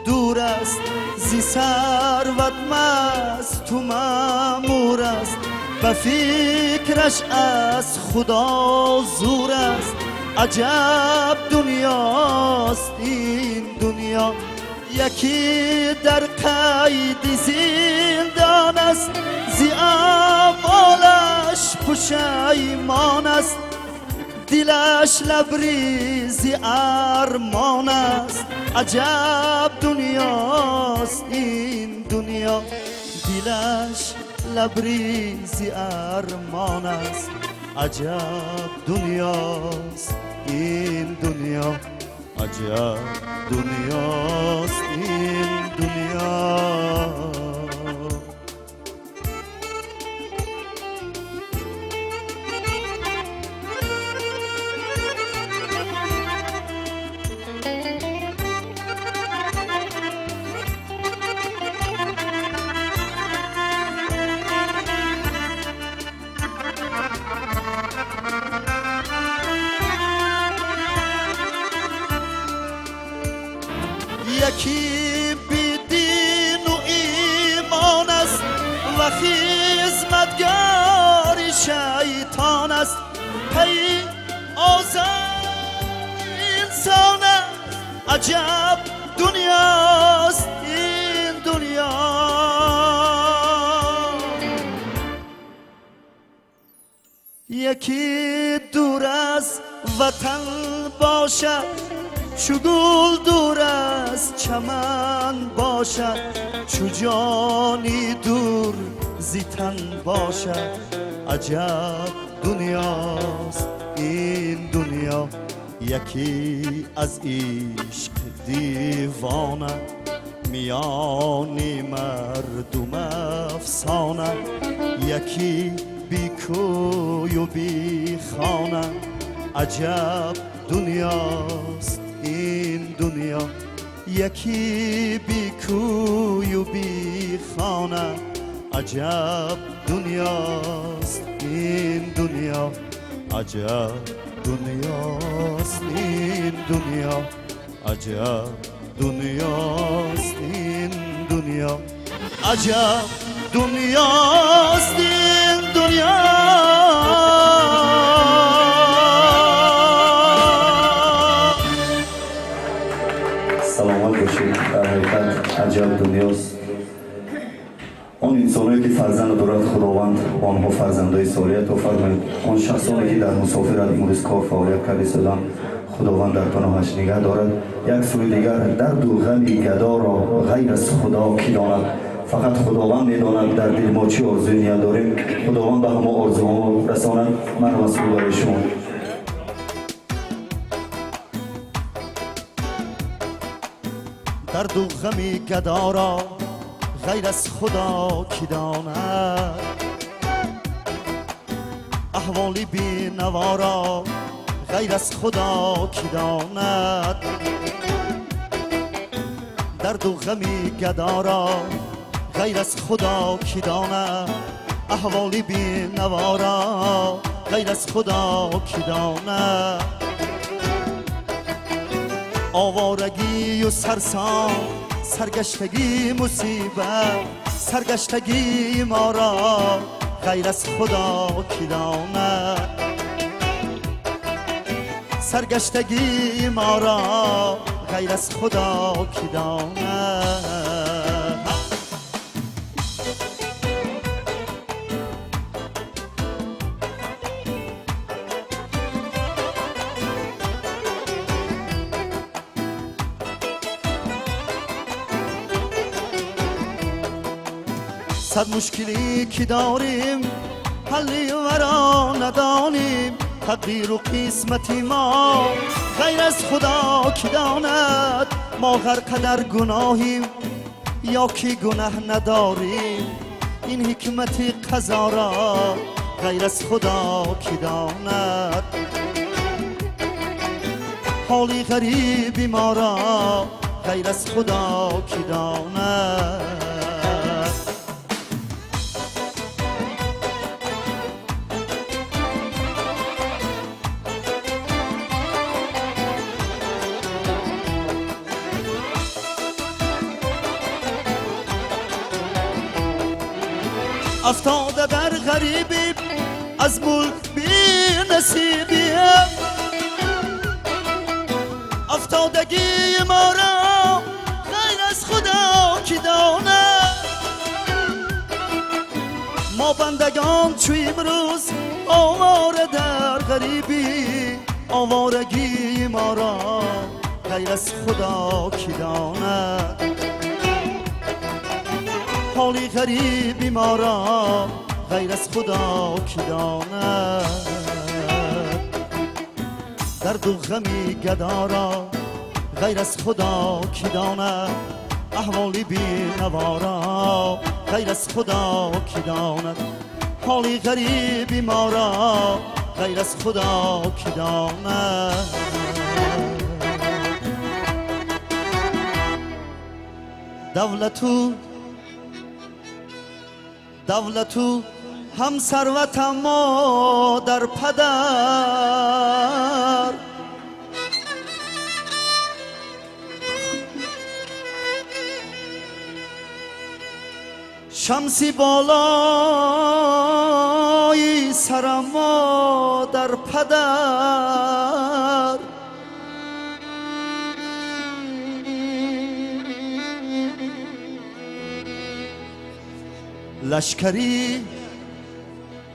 دور است زی ثروت مست تو مأمور است و فکرش از خدا زور است عجب دنیاست این دنیا یکی در قید زندان است زی اعمالش پشیمان است دلش لبریزی ارمان است عجب دنیاست این دنیا دلش لبریزی ارمان است عجب دنیاست این دنیا عجب دنیاست این دنیا یکی بی دین و ایمان است و خدمتگاری شیطان است پی آزار انسان است عجب دنیاست این دنیا یکی دور از وطن باشد چو گل دور از چمن باشد چو جانی دور زی تن باشد عجب دنیاست این دنیا یکی از عشق دیوانه میانی مردم افسانه یکی بی کوی و بی خانه عجب دنیاست این دنیا یکی بی کوی و بی خانه عجب دنیاست این دنیا عجب دنیاست این دنیا عجب دنیاست این دنیا عجب دنیاست این دنیا سلامت باشید. در حقیقت عجب دنیاست آن انسانایی که فرزند دارد خداوند با آنها فرزندای صالح عطا فرماید آن شخصانی که در مسافرت مورد کار فعالیت کرده شدند خداوند در پناهش نگه دارد یک سوی دیگر درد و غم گدا را غیر از خدا کی داند فقط خداوند میداند در دل ما چه آرزوی نیت داریم خداوند به همه آرزوها رساند من مسئول برای شما درد و غم گدا را غیر از خدا کی داند احوالی بی نوا را غیر از خدا کی داند درد و غم گدا را غیر از خدا کی داند احوالی بی نوا را غیر از خدا کی داند آوارگی و سرسام سرگشتگی مصیبت سرگشتگی ما را غیر از خدا کی داند سرگشتگی ما را غیر از خدا کی داند صد مشکلی که داریم حلی ورا ندانیم تقدیر و قسمتی ما غیر از خدا کی داند ما غرق در گناهیم یا که گناه نداریم این حکمت قضا را غیر از خدا کی داند حالی غریبی ما را غیر از خدا کی داند افتاده در غریبی از ملک بی نصیبیم افتادگی ما را غیر از خدا کی داند ما بندگان چو امروز آواره در غریبی آوارگی ما را غیر از خدا کی داند حالی غریبی ما را غیر از خدا کی داند درد و غمی گدا را غیر از خدا کی داند احوالی بی نوارا غیر از خدا کی داند حالی غریبی ما را غیر از خدا کی داند دولتو هم ثروت ما در پدر شمسی بالای سر ما در پدر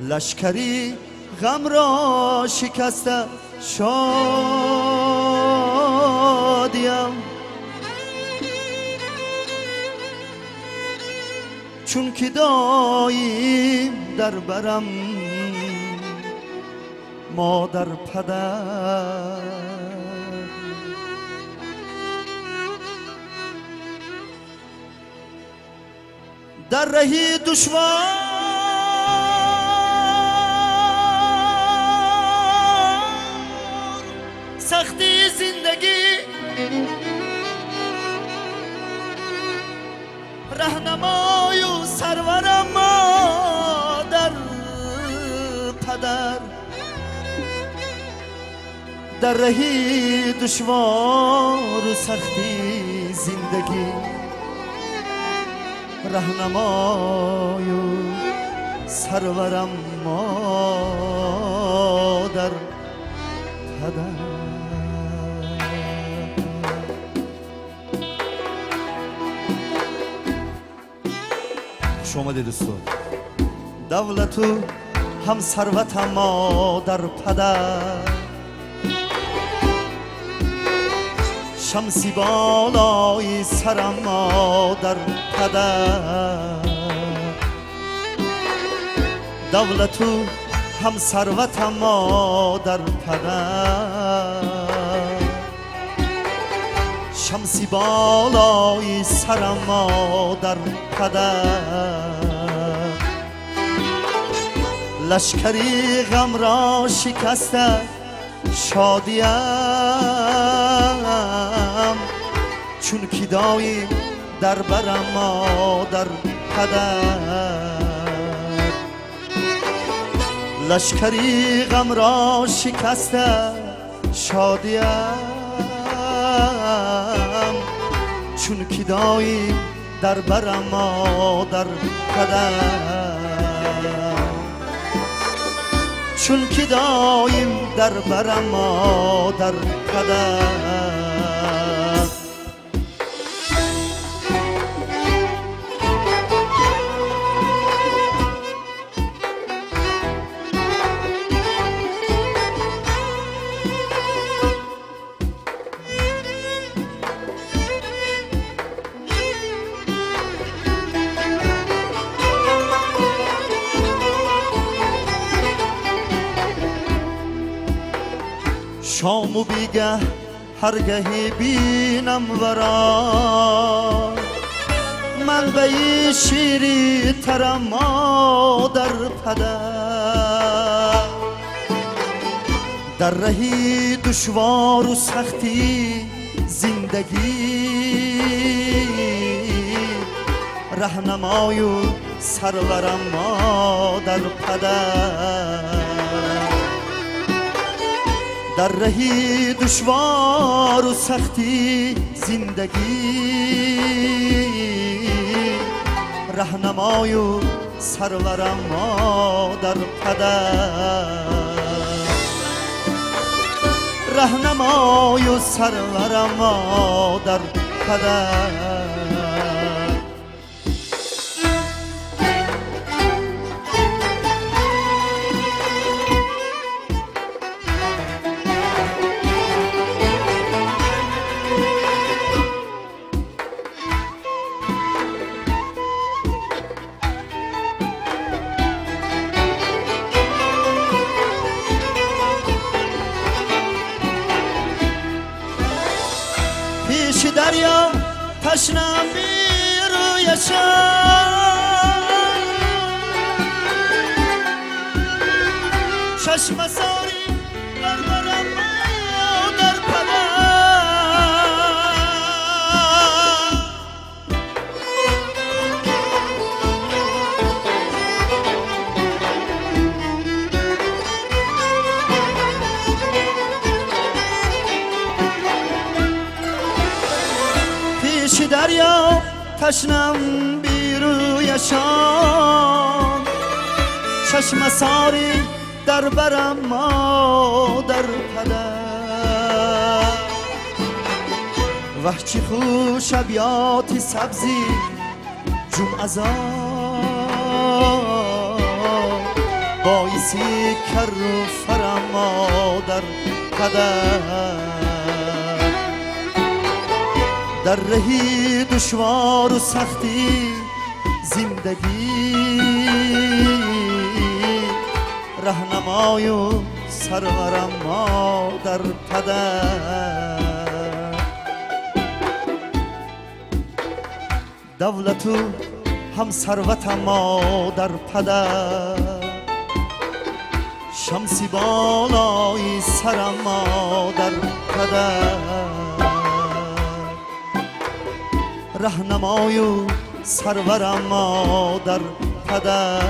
لشکری غم را شکسته شادیم چون که داییم در برم مادر پدر در رهی دشوار سختی زندگی رهنمای و سرورم مادر پدر در رهی دشوار و سختی زندگی رهنمای و سرورم مادر پدر شما دوستان دولتو هم ثروت ما در پدر شمسی بالای سرم ما در پدر دولتو هم ثروت ما در پدر شمسی بالای سرم ما در پدر لشکری غم را شکسته شادیم چون که داییم در برم مادر پدر لشکری غم را شکسته شادیم چون که داییم در برم مادر پدر چون که داییم در برم مادر پدر شام و بیگه هرگهی بینم ورا منبعی شیری ترم مادر پدر در رهی دشوار و سختی زندگی رهنمای و سرورم مادر پدر در رهی دشوار و سختی زندگی رهنمای و سرورم مادر پدر رهنمای و سرورم مادر پدر پیش دریا تشنم بی روی چشم ساری در برم در پدر پیش دریا تشنم بی رویشان چشم ساری در برم مادر پدر وح چی خوش ابیات سبزی جمع ازا بایسی کر و فرم مادر پدر در رهی دشوار و سختی زندگی رهنمای و سرورم مادر پدر دولت و هم ثروتم مادر پدر شمسی بالای سرم مادر پدر رهنمای و سرورم مادر پدر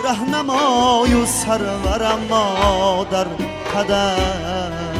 رهنمای و سرورم مادر پدر